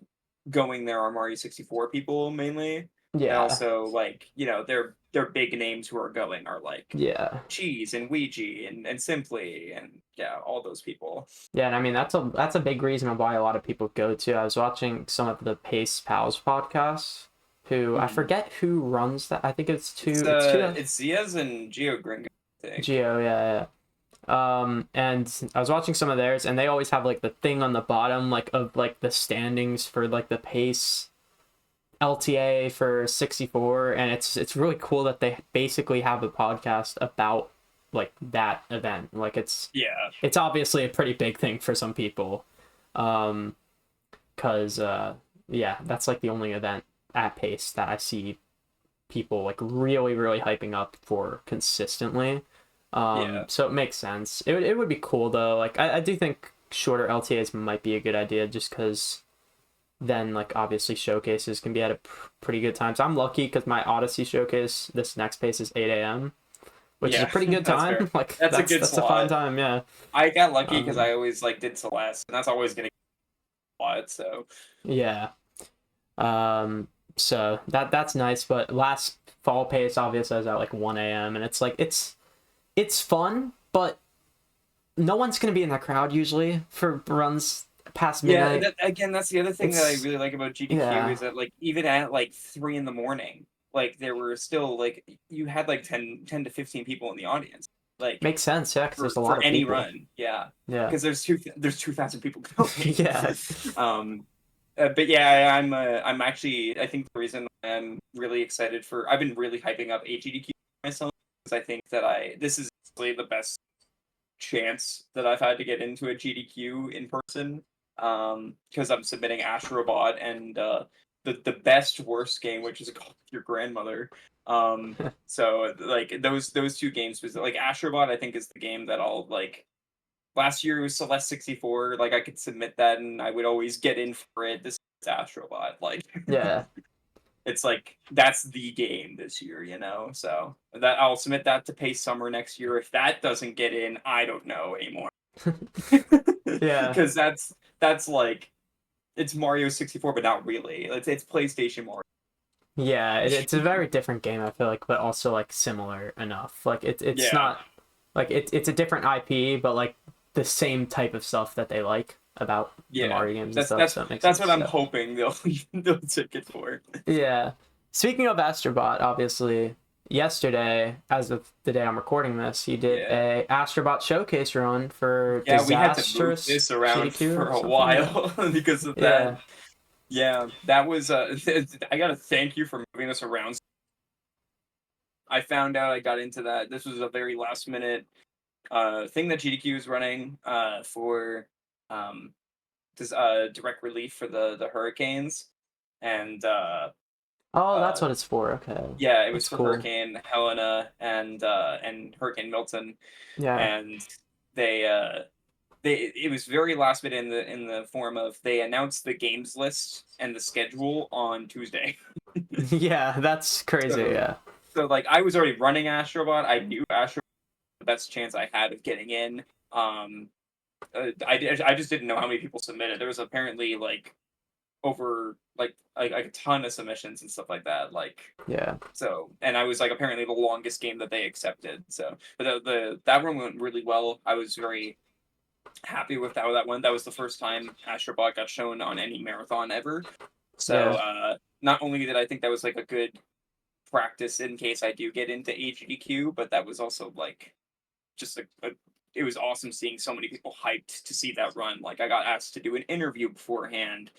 going there are Mario 64 people mainly, and
yeah,
also like they're big names who are going are like
yeah,
Cheese and Ouija and Simply and yeah all those people.
yeah. And I mean, that's a big reason of why a lot of people go to. I was watching some of the Pace Pals podcasts. Who I
Mhm.
forget who runs that. I think it's two. It's two.
It's Zia's and Geo Gringo, I think.
Geo, yeah, yeah. And I was watching some of theirs, and they always have like the thing on the bottom, like of like the standings for like the pace LTA for 64, and it's really cool that they basically have a podcast about like that event. Like
Yeah,
it's obviously a pretty big thing for some people, um, cause yeah, that's like the only event at pace that I see people like really hyping up for consistently.
yeah,
So it makes sense. It would be cool though. Like I do think shorter LTAs might be a good idea just because then like obviously showcases can be at a pretty good time. So I'm lucky because my Odyssey showcase this next pace is 8 a.m., which is a
yeah.
pretty good
That's
time.
fair.
Like
That's a good
that's a fine
slot.
time. Yeah.
I got lucky because
Um,
I always like did Celeste, and that's always gonna get a lot. So
yeah. Um, so that's nice. But last fall pace obviously I was at like 1 a.m. and it's like it's fun, but no one's gonna be in that crowd usually for runs past
yeah,
midnight.
again, that's the other thing that I
It's
really like about GDQ
yeah,
is that like even at like 3 in the morning, like there were still like you had like 10 to 15 people in the audience, like
makes sense. Yeah, because there's a lot
for
of
any
people.
run, yeah,
Yeah,
because there's 2,000 people going.
yeah,
um, but yeah, I'm actually I think the reason I'm really excited for I've been really hyping up AGDQ myself because I think that I this is really the best chance that I've had to get into a GDQ in person because I'm submitting Astrobot and the best worst game, which is called Your Grandmother. So like those two games was like Astrobot, I think is the game that I'll like. Last year was Celeste 64. Like I could submit that and I would always get in for it. This is Astrobot. Like
yeah,
it's like that's the game this year, you know. So that I'll submit that to Pace Summer next year. If that doesn't get in, I don't know anymore.
yeah,
Because that's like it's Mario 64, but not really. It's PlayStation Mario.
yeah. It's a very different game. I feel like, but also like similar enough. Like it's
Yeah,
not like it's a different IP, but like the same type of stuff that they like about the
yeah.
Mario games and
That's
stuff.
that's
So it makes
that's what
sense.
I'm
Yeah.
hoping they'll take it for.
Yeah. Speaking of Astrobot, obviously, yesterday, as of the day I'm recording this, he did
Yeah.
a Astrobot showcase run for
Yeah, we had to move
Disastrous
this around
GDQ
for
or
a
something. Yeah.
while because of that.
Yeah.
Yeah, that was I gotta thank you for moving this around. I found out I got into that. This was a very last minute thing that GDQ is running for um direct relief for the hurricanes, and
Oh, that's
uh,
what it's for. Okay.
yeah, it was
That's
for
cool.
Hurricane Helena and Hurricane Milton,
Yeah.
and they it was very last minute in the form of they announced the games list and the schedule on Tuesday.
Yeah, that's crazy.
So
Yeah.
so like I was already running Astrobot. I knew Astrobot was the best chance I had of getting in. I just didn't know how many people submitted. There was apparently like over like a ton of submissions and stuff like that. Like
Yeah.
so, and I was like apparently the longest game that they accepted. So, but the that one went really well. I was very happy with how that went. That was the first time Astrobot got shown on any marathon ever. So,
Yeah.
not only did I think that was like a good practice in case I do get into AGDQ, but that was also like just it was awesome seeing so many people hyped to see that run. Like I got asked to do an interview beforehand,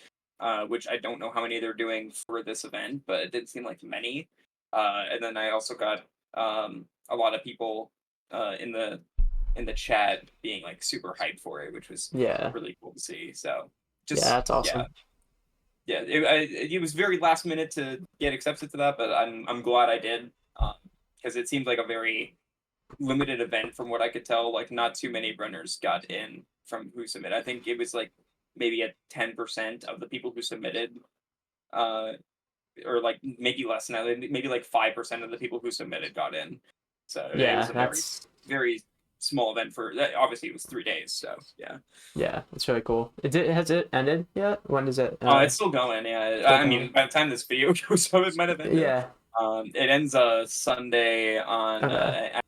which I don't know how many they're doing for this event, but it didn't seem like many. And then I also got a lot of people in the chat being like super hyped for it, which was
Yeah.
really cool to see. So
Yeah,
just
that's awesome.
yeah, it was very last minute to get accepted to that, but I'm glad I did because it seemed like a very limited event from what I could tell. Like not too many runners got in from who submitted. I think it was like maybe at 10% of the people who submitted, uh, or like maybe less than that. Maybe like 5% of the people who submitted got in. So it
Yeah,
was a
that's
very small event for that. Obviously, it was 3 days. So yeah.
yeah, that's really cool. Has it ended yet? When does it
Oh, it's still going. Yeah,
still
I
going?
mean, by the time this video goes up, it might have ended.
Yeah.
It ends Sunday on
Okay.
at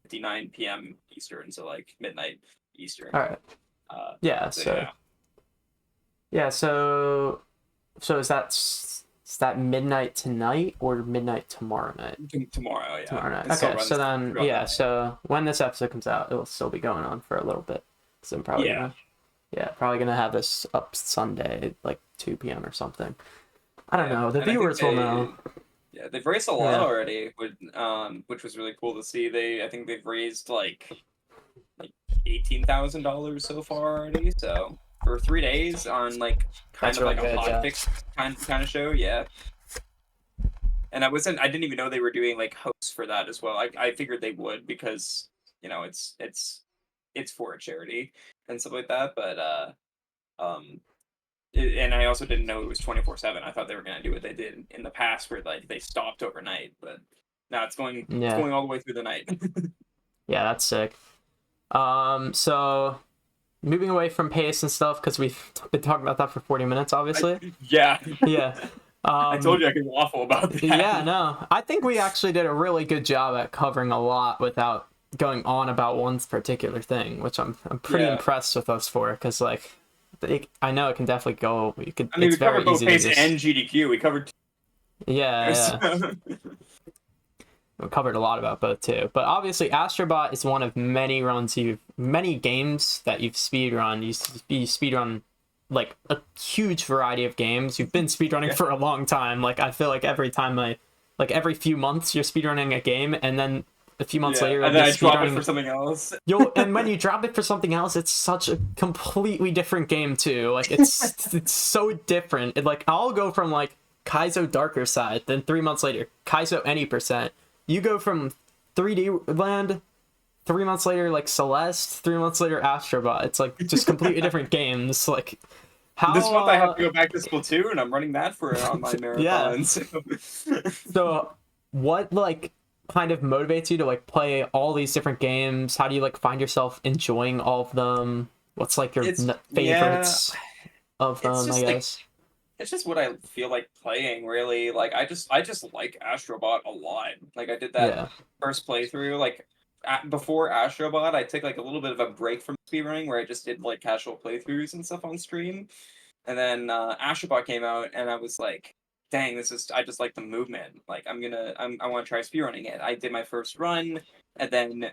59 p.m. Eastern, so like midnight Eastern.
All right. Yeah,
So yeah,
yeah, so is that midnight tonight or midnight tomorrow night?
tomorrow. Yeah,
Tomorrow night.
it still
Okay,
runs
so then
throughout the
yeah,
night.
so when this episode comes out, it'll still be going on for a little bit. Cause I'm probably
Yeah,
gonna probably gonna have this up Sunday like 2 p.m. or something. I don't
yeah,
know. The
and I think
viewers will know.
they've raised a lot
Yeah.
already, which was really cool to see. I think they've raised like $18,000 so far already. So for 3 days on like kind
That's
of
really
like a
good.
hot
Yeah.
fix kind of show, yeah. And I didn't even know they were doing like hosts for that as well. I figured they would because it's for a charity and stuff like that. But um, and I also didn't know it was 24/7. I thought they were gonna do what they did in the past, where like they stopped overnight. But now it's
Yeah.
going all the way through the night.
Yeah, that's sick. So moving away from pace and stuff because we've been talking about that for 40 minutes, obviously.
Yeah,
Yeah.
I told you I could waffle about that.
Yeah, no. I think we actually did a really good job at covering a lot without going on about one particular thing, which I'm pretty
Yeah.
impressed with us for because like I know it can definitely go.
I mean,
It's
we covered
very
both
easy to
pace
just
and GDQ. We covered.
yeah. We covered a lot about both too. But obviously, Astrobot is one of many games that you've speedrun. You speedrun like a huge variety of games. You've been speedrunning for a long time. Like I feel like every few months you're speedrunning a game, and then a few months later you'll
and
be
then I drop it
speedrunning.
for something else.
And when you drop it for something else, it's such a completely different game too. Like it's so different. Like I'll go from like Kaizo Darker Side, then 3 months later Kaizo Any Percent. You go from 3D Land, 3 months later like Celeste, 3 months later Astrobot. It's like just completely different games. Like how
This month I have to go back to Splatoon, and I'm running that for an online
yeah.
marathon.
So what like kind of motivates you to like play all these different games? How do you like find yourself enjoying all of them? What's like your favorites of
it's
them, I
just like
guess?
it's just what I feel like playing. Really, like I just like Astrobot a lot. Like I did that
Yeah.
first playthrough. Like before Astrobot, I took like a little bit of a break from speedrunning, where I just did like casual playthroughs and stuff on stream. And then Astrobot came out, and I was like, "Dang, I just like the movement. Like, I want to try speedrunning it." I did my first run, and then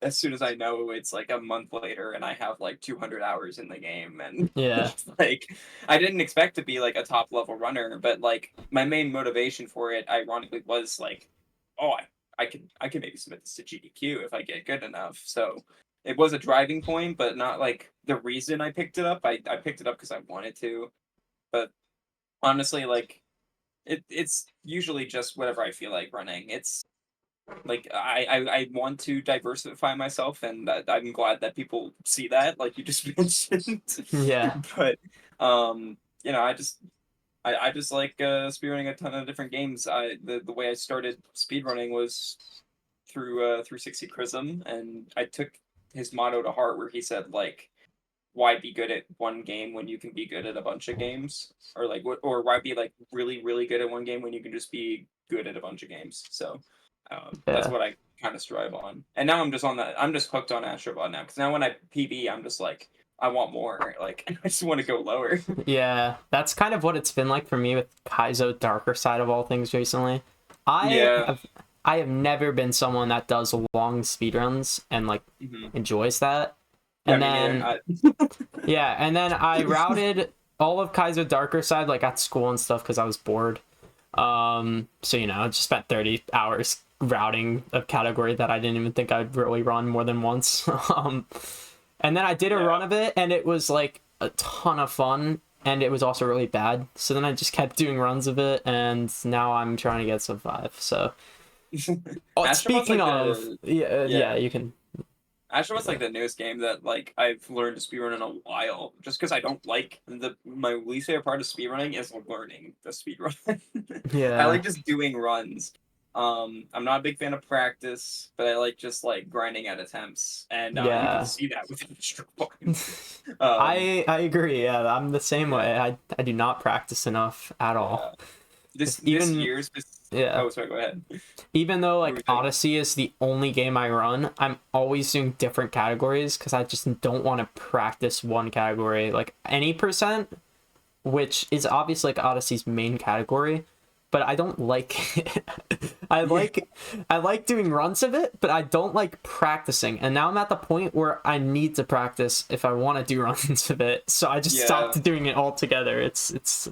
as soon as I know it's like a month later, and I have like 200 hours in the game, and
Yeah.
like, I didn't expect to be like a top level runner, but like my main motivation for it, ironically, was like, oh, I could maybe submit this to GDQ if I get good enough. So it was a driving point, but not like the reason I picked it up. I picked it up because I wanted to, but honestly, like it's usually just whatever I feel like running. It's like I want to diversify myself, and I'm glad that people see that, like you just mentioned.
Yeah.
But you know, I just like speedrunning a ton of different games. The way I started speedrunning was through 60 Chrism, and I took his motto to heart, where he said like, "Why be good at one game when you can be good at a bunch of games?" Or like, or why be like really really good at one game when you can just be good at a bunch of games? So that's
Yeah.
what I kind of strive on. And now I'm just on that. I'm just hooked on Astrobot now, because now when I PB, I'm just like, I want more. Like I just want to go lower.
Yeah, that's kind of what it's been like for me with Kaizo Darker Side of all things recently. I
Yeah.
have I have never been someone that does long speedruns and like
Hmm.
enjoys that.
Yeah,
And
me neither.
then yeah, and then I routed all of Kaizo Darker Side like at school and stuff because I was bored. So you know, I just spent 30 hours routing a category that I didn't even think I'd really run more than once. And then I did a
Yeah.
run of it, and it was like a ton of fun, and it was also really bad. So then I just kept doing runs of it, and now I'm trying to get sub 5. So, oh,
Astrobot's
speaking
like
of,
the
yeah,
yeah.
you can.
Astrobot's
Yeah,
like the newest game that like I've learned to speedrun in a while. Just because I don't like my least favorite part of speedrunning is learning the speedrun. I
yeah,
like just doing runs. I'm not a big fan of practice, but I like just like grinding out attempts, and you can
yeah.
see that with Astrobot. um,
I agree. Yeah, I'm the same
yeah,
way. I do not practice enough at all.
yeah. This
Because
this
even
year's
yeah,
oh sorry, go ahead.
even though
What were
like
you saying?
Odyssey is the only game I run, I'm always doing different categories because I just don't want to practice one category. Like any percent, which is obviously like Odyssey's main category, but I don't like it. I
Yeah,
like I like doing runs of it, but I don't like practicing. And now I'm at the point where I need to practice if I want to do runs of it. So I just
yeah,
stopped doing it altogether. It's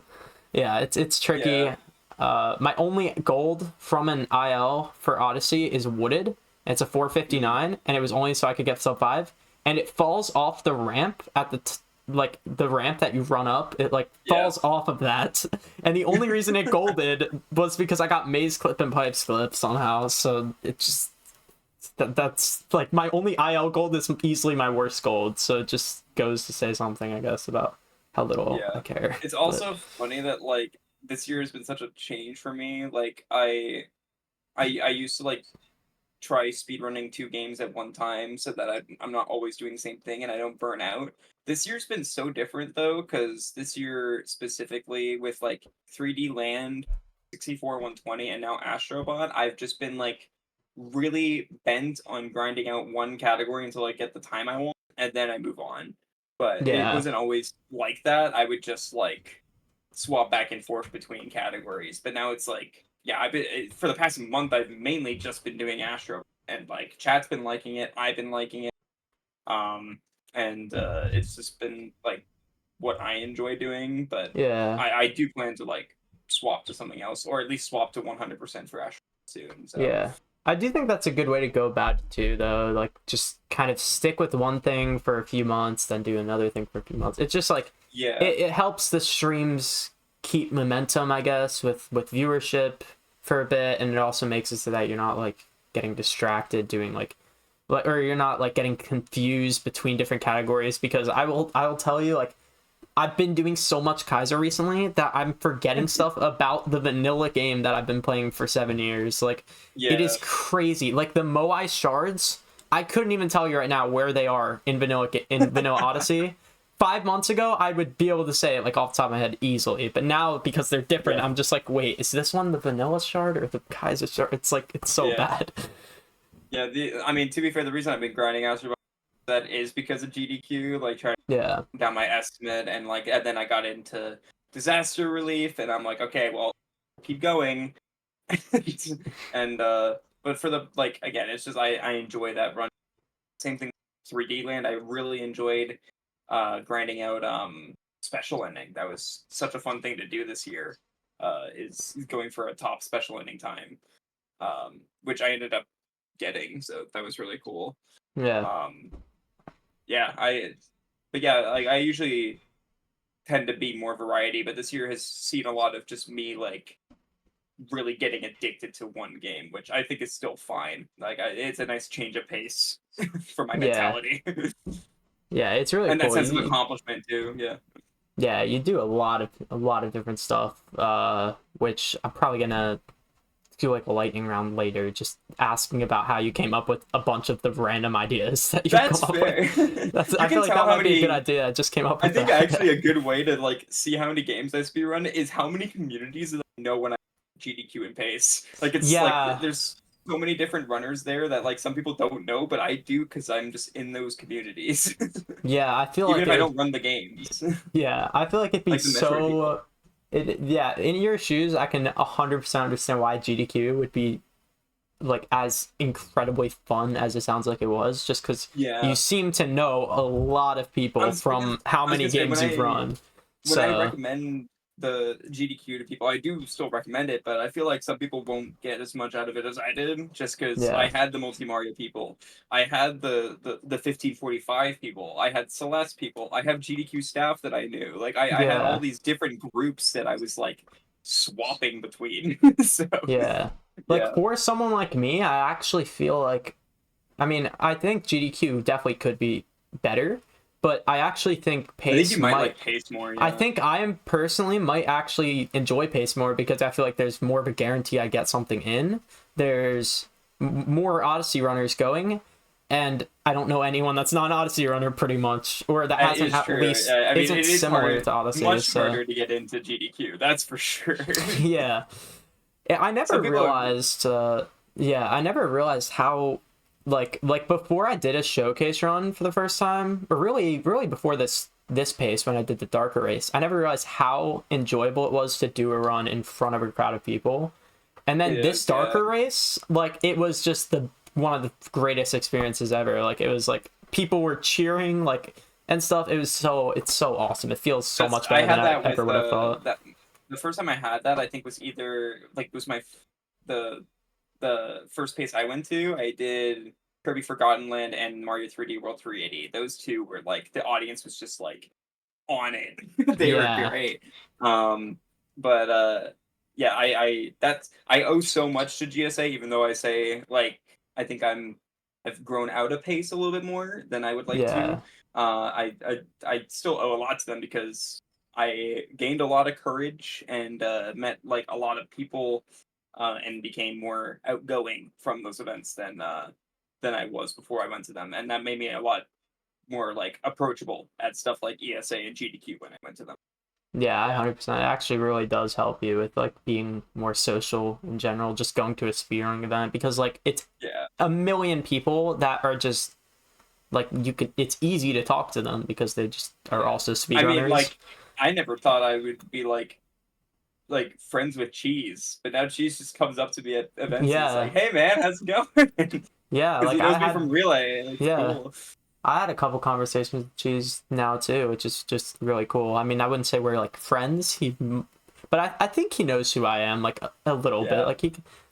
yeah, it's tricky.
yeah.
My only gold from an IL for Odyssey is Wooded. It's a
Mhm.
459, and it was only so I could get sub 5. And it falls off the ramp at like the ramp that you run up. It like
Yeah.
falls off of that. And the only reason it golded was because I got maze clip and pipes clip somehow. So it just that's like my only IL gold is easily my worst gold. So it just goes to say something, I guess, about how little I
Yeah.
care.
It's
But
also funny that like this year has been such a change for me. Like I used to like try speedrunning two games at one time so that I'm not always doing the same thing and I don't burn out. This year's been so different though, because this year specifically with like 3D Land, 64 120, and now Astrobot, I've just been like really bent on grinding out one category until I get the time I want, and then I move on. But it
yeah.
wasn't always like that. I would just like swap back and forth between categories. But now it's like, yeah, I've been for the past month. I've mainly just been doing Astro, and like chat's been liking it. I've been liking it. Um, and it's just been like what I enjoy doing. But
Yeah.
I do plan to like swap to something else, or at least swap to 100% for Astro soon. So
Yeah. I do think that's a good way to go about it too, though. Like, just kind of stick with one thing for a few months, then do another thing for a few months. It's just like
yeah,
it helps the streams keep momentum, I guess, with viewership for a bit, and it also makes it so that you're not like getting distracted doing like or you're not like getting confused between different categories because I will tell you like I've been doing so much Kaizo recently that I'm forgetting stuff about the vanilla game that I've been playing for 7 years. Like, it
yeah,
is crazy. Like the Moai shards, I couldn't even tell you right now where they are in vanilla Odyssey. 5 months ago, I would be able to say it like off the top of my head easily, but now because they're different,
yeah,
I'm just like, wait, is this one the vanilla shard or the Kaizo shard? It's like it's so
yeah,
bad.
yeah. I mean, to be fair, the reason I've been grinding Astro that is because of GDQ, like trying
Yeah,
to down my estimate, and like, and then I got into disaster relief, and I'm like, okay, well, keep going. And but for the like again, it's just I enjoy that run. Same thing, 3D Land. I really enjoyed grinding out special ending. That was such a fun thing to do this year. Is going for a top special ending time, which I ended up getting. So that was really cool.
yeah.
Um, yeah, but yeah, like I usually tend to be more variety, but this year has seen a lot of just me like really getting addicted to one game, which I think is still fine. Like it's a nice change of pace for my
Yeah,
mentality
yeah, it's really
and that
cool.
sense of accomplishment too. Yeah.
Yeah, you do a lot of different stuff, which I'm probably gonna do like a lightning round later, just asking about how you came up with a bunch of the random ideas that you've come
That's
up
fair.
with. I
You
feel
can
like
tell
that
how
might be a good
many.
idea. I just came up
I
with
think
that.
actually a good way to like see how many games I speedrun is how many communities that I know when I GDQ and pace. Like it's like
Yeah,
there's so many different runners there that like some people don't know, but I do because I'm just in those communities.
yeah, I feel
Even
like
if I
it would.
don't run the games,
Yeah, I feel like it'd be
like the Metroid people.
so. Yeah, in your shoes, I can 100% understand why GDQ would be like as incredibly fun as it sounds like it was, just because you
Yeah,
seem to know a lot of people
because
from how
I was
many
gonna say
games you've run.
when I
So
recommend the GDQ to people, I do still recommend it, but I feel like some people won't get as much out of it as I did, just because I
yeah,
had the multi Mario people, I had the 1545 people, I had Celeste people, I have GDQ staff that I knew, like I had all
yeah,
these different groups that I was like swapping between. So
yeah. Like
yeah,
for someone like me, I actually feel like, I mean, I think GDQ definitely could be better, but I actually think
I think you
pace
might
might.
like pace more.
I
Yeah,
think I am personally might actually enjoy pace more because I feel like there's more of a guarantee I get something in. There's more Odyssey runners going, and I don't know anyone that's not an Odyssey runner pretty much, or that
that
hasn't
is
at
true.
least
I mean,
isn't
it is
similar
hard,
to Odyssey.
much
So
harder to get into GDQ. That's for sure.
yeah, I never
Some people are.
realized. Yeah, I never realized how like before I did a showcase run for the first time, or really before this pace when I did the darker race, I never realized how enjoyable it was to do a run in front of a crowd of people. And
It
then this
is, yeah.
darker race, like it was just the one of the greatest experiences ever. Like it was like people were cheering like and stuff. It's so awesome. It feels so
That's
much
I
better than
had
I
that
ever
with
would have thought.
that the first time I had that I think was either like was the the first pace I went to. I did Kirby Forgotten Land and Mario 3D World 380. Those two were like the audience was just like on it. They were
Yeah.
great. Um but yeah, I owe so much to GSA even though I say like I think I've grown out of pace a little bit more than I would like to.
Yeah.
I still owe a lot to them because I gained a lot of courage and met like a lot of people and became more outgoing from those events than I was before I went to them, and that made me a lot more like approachable at stuff like ESA and GDQ when I went to them.
Yeah, I
Yeah,
100%. It actually really does help you with like being more social in general, just going to a speedrunning event because like it's
yeah.
a million people that are just like it's easy to talk to them because they just are
Yeah.
also
I mean,
speedrunners.
like, I never thought I would be like friends with Cheese, but now Cheese just comes up to me at events and is like,
Yeah.
"Hey, man, how's it going?"
Yeah,
Because he
like
knows me from Relay, and it's
yeah,
cool.
I had a couple conversations with Cheese now too, which is just really cool. I mean, I wouldn't say we're like friends. But I think he knows who I am like a little bit.
Yeah,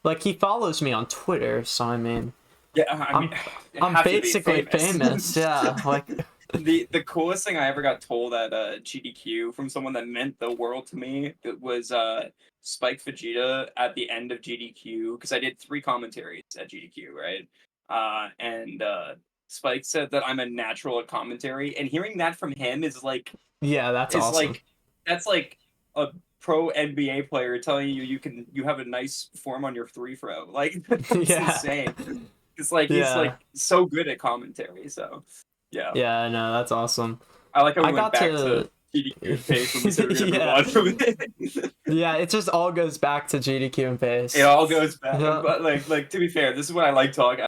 Like he follows me on Twitter, so I mean,
yeah. I mean,
I'm
you
I'm
have to be
basically
famous.
famous. Yeah, like
The coolest thing I ever got told at GDQ from someone that meant the world to me it was Spike Vegeta at the end of GDQ because I did 3 commentaries at GDQ, right? And Spike said that I'm a natural at commentary, and hearing that from him
yeah, that's
is
awesome.
like that's like a pro NBA player telling you you have a nice form on your free throw. Like that's
Yeah.
insane. It's like he's
Yeah.
like so good at commentary. So yeah.
Yeah, no, that's awesome.
I like how we
I
went
got
back to
to
GDQ and pace when we said we were gonna move
yeah.
on from it.
Yeah, it just all goes back to GDQ and
It
pace.
all goes back,
Yeah.
but like to be fair, this is what I like talking.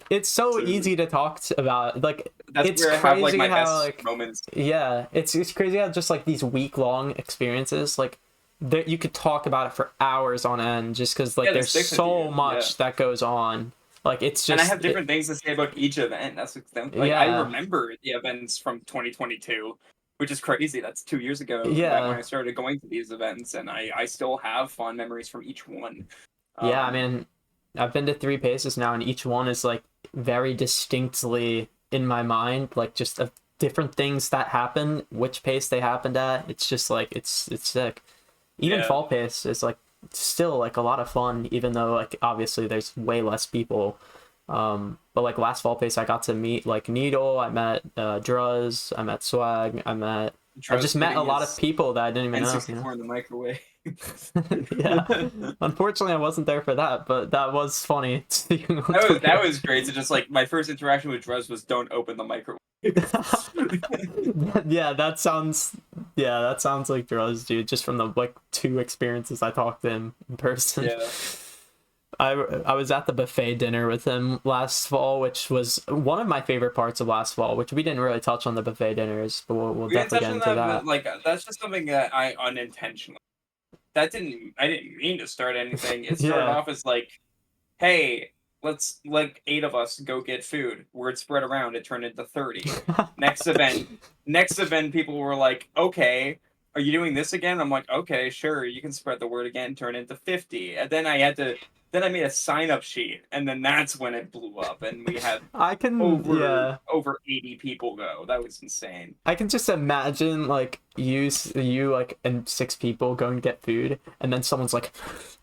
It's so
To
easy to talk about. Like
that's
it's
where I have like
crazy
my
how
best
like
moments.
yeah, it's crazy how just like these week-long experiences like that you could talk about it for hours on end just cuz like
Yeah, that
there's
sticks with
so
you. Yeah,
much that goes on. Like it's
and I
just
have different things to say about each event. That's the thing. Like I
yeah.
remember the events from 2022, which is crazy. That's 2 years ago that when
Yeah.
I started going to these events, and I still have fond memories from each one.
Yeah, I
Um,
mean, I've been to three paces now, and each one is like very distinctly in my mind, like just of different things that happen, which pace they happened at. It's just like it's sick. Even fall pace is like still like a lot of fun, even though like obviously there's way less people. But like last fall pace, I got to meet like Needle, I met Druz, I met Swag, I just met a lot of people that I didn't even know.
You know? In the microwave.
Yeah, unfortunately I wasn't there for that, but that was funny.
That was great. So just like my first interaction with Druz was don't open the microwave.
Yeah, that sounds like Druz, dude, just from the like 2 experiences I talked to him in person.
Yeah.
I was at the buffet dinner with him last fall, which was one of my favorite parts of last fall, which we didn't really touch on the buffet dinners, but we'll definitely get into that.
Like that's just something that I unintentionally. I didn't mean to start anything. It started off as like, hey, let's like 8 of us go get food. Word spread around. It turned into 30. Next event, people were like, okay, are you doing this again? I'm like, okay, sure, you can spread the word again. Turn it into 50. And then I made a sign-up sheet, and then that's when it blew up, and we had over 80 people go. That was insane.
I can just imagine like you like and 6 people going to get food, and then someone's like,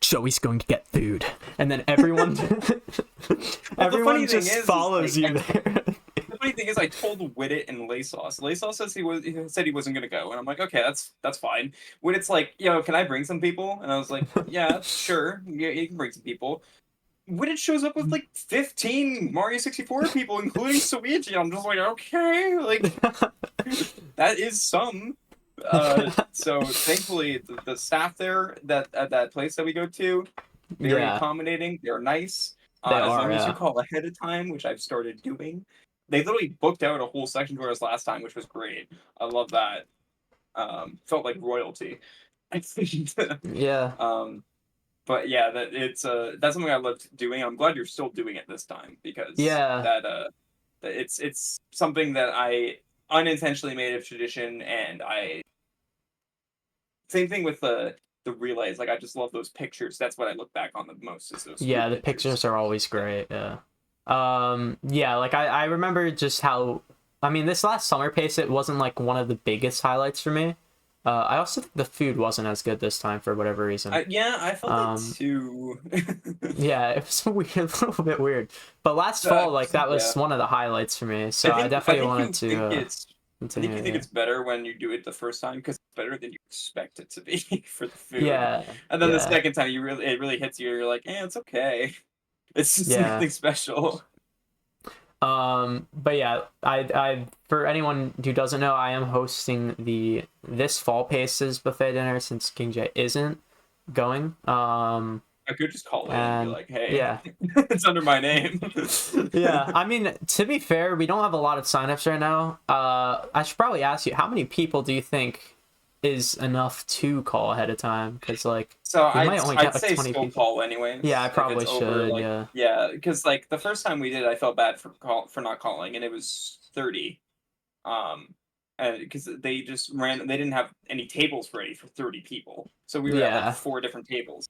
Joey's going to get food, and then everyone everyone just follows you there.
The funny thing is, I told Widit and Laysauce. Laysauce said he wasn't gonna go, and I'm like, okay, that's fine. Widit's like, yo, can I bring some people? And I was like, yeah, sure, yeah, you can bring some people. Widit shows up with like 15 Mario 64 people, including Suigi. I'm just like, okay, like that is some. So thankfully, the staff there at that place that we go to, very accommodating. They're nice. As long as you call ahead of time, which I've started doing. They literally booked out a whole section for us last time, which was great. I love that. Felt like royalty.
Yeah.
But yeah, that's something I loved doing. I'm glad you're still doing it this time because it's something that I unintentionally made a tradition, and same thing with the relays. Like I just love those pictures. That's what I look back on the most. Is those
the pictures are always great. Yeah. Like I remember just how, I mean, this last summer pace, it wasn't like one of the biggest highlights for me. I also think the food wasn't as good this time for whatever reason.
I felt it too.
Yeah, it was weird, a little bit weird. But last fall, like that was one of the highlights for me. So I definitely wanted to. I think
you think it's better when you do it the first time because it's better than you expect it to be for the food.
Yeah.
And then the second time, it really hits you. You're like, it's okay. It's just nothing special.
But yeah, I for anyone who doesn't know, I am hosting this fall paces buffet dinner since KingJ isn't going.
I could just call it and be like, hey, it's under my name.
Yeah, I mean, to be fair, we don't have a lot of signups right now. I should probably ask you, how many people do you think is enough to call ahead of time? Because like,
I'd say still call anyway.
Yeah, I probably should.
Because like the first time we did, I felt bad for not calling, and it was 30. Because they just they didn't have any tables ready for 30 people, so we were at like 4 different tables.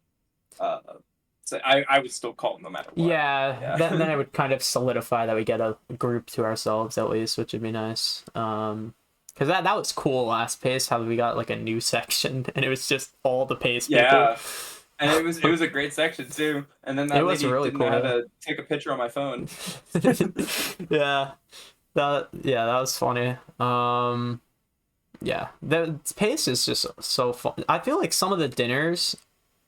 So I would still call no matter what.
Yeah. Then it would kind of solidify that we get a group to ourselves at least, which would be nice. Because that was cool last pace, how we got like a new section and it was just all the pace people.
Yeah, and it was a great section too. And then that lady
really
didn't know how to take a picture on my phone.
Yeah, that was funny. Yeah, the pace is just so fun. I feel like some of the dinners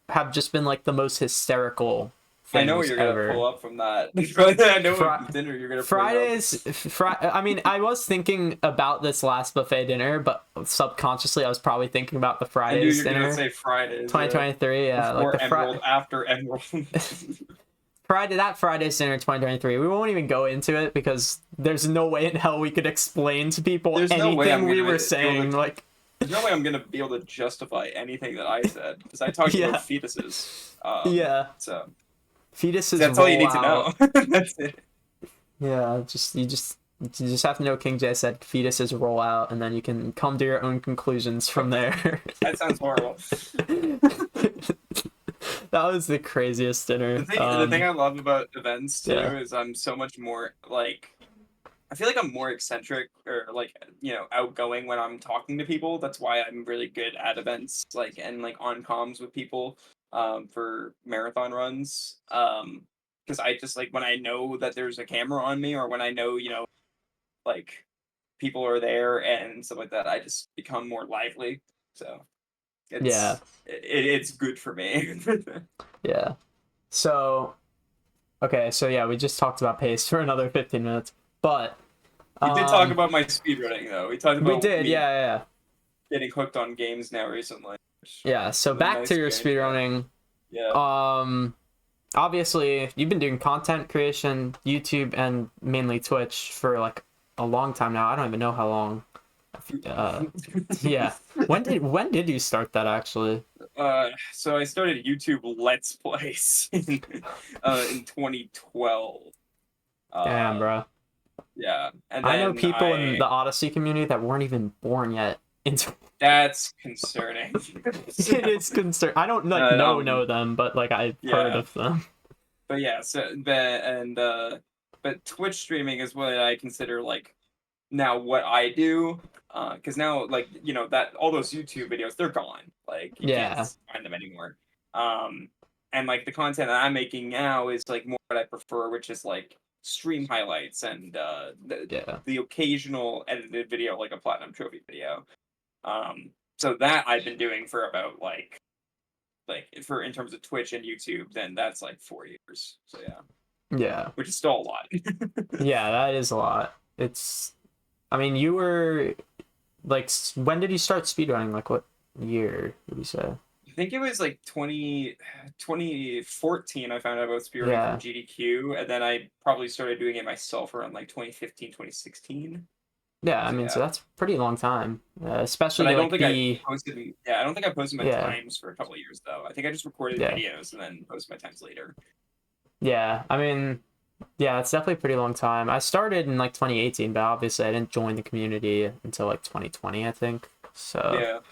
have just been like the most hysterical things.
I know what you're
ever.
Gonna pull up from that. I know what dinner you're gonna.
Fridays. I mean, I was thinking about this last buffet dinner, but subconsciously, I was probably thinking about the Fridays dinner.
I knew you were gonna say Fridays.
2023, yeah.
Before
like the
Emerald, after Emerald.
That Friday's dinner 2023. We won't even go into it because there's no way in hell we could explain to people anything we were saying. Like.
There's no way I'm gonna be able to justify anything that I said because I talked about fetuses. So
fetuses.
That's all you need to know. That's it.
Yeah, you just have to know KingJ said fetuses roll out, and then you can come to your own conclusions from there.
That sounds horrible.
That was the craziest dinner.
The thing I love about events too is I'm so much more like. I feel like I'm more eccentric or like outgoing when I'm talking to people. That's why I'm really good at events like and like on comms with people for marathon runs. Because I just like when I know that there's a camera on me or when I know like people are there and stuff like that, I just become more lively. So
Yeah.
it's good for me.
Yeah. So, okay, so yeah, we just talked about pace for another 15 minutes, but
We did talk about my speedrunning though. We talked
we
about
did,
me
yeah.
getting hooked on games now recently.
Yeah, so
Was a
back
nice
to your
experience,
speedrunning.
Yeah.
Obviously, you've been doing content creation, YouTube, and mainly Twitch for like a long time now. I don't even know how long. Yeah. When did you start that actually?
So I started YouTube Let's Plays in 2012.
Damn,
Uh,
bro.
yeah, and
I know
then
people in the Odyssey community that weren't even born yet.
That's concerning.
It is concern. I don't like know them, but like I've heard of them.
But yeah, but Twitch streaming is what I consider like now what I do. Because now like that all those YouTube videos they're gone. Like you can't
Yeah.
find them anymore. And like the content that I'm making now is like more what I prefer, which is like stream highlights and the occasional edited video like a platinum trophy video. So that I've been doing for about like for in terms of Twitch and YouTube, then that's like 4 years. So
Yeah.
which is still a lot.
Yeah, that is a lot. I mean, you were like, when did you start speedrunning? Like, what year would you say?
I think it was like 2014 I found out about speedrunning from GDQ, and then I probably started doing it myself around like 2015, 2016.
Yeah, I mean, so that's a pretty long time, especially
but I don't
like
think I posted. Yeah, I don't think I posted my times for a couple of years though. I think I just recorded videos and then posted my times later.
Yeah, I mean, yeah, it's definitely a pretty long time. I started in like 2018, but obviously I didn't join the community until like 2020, I think. So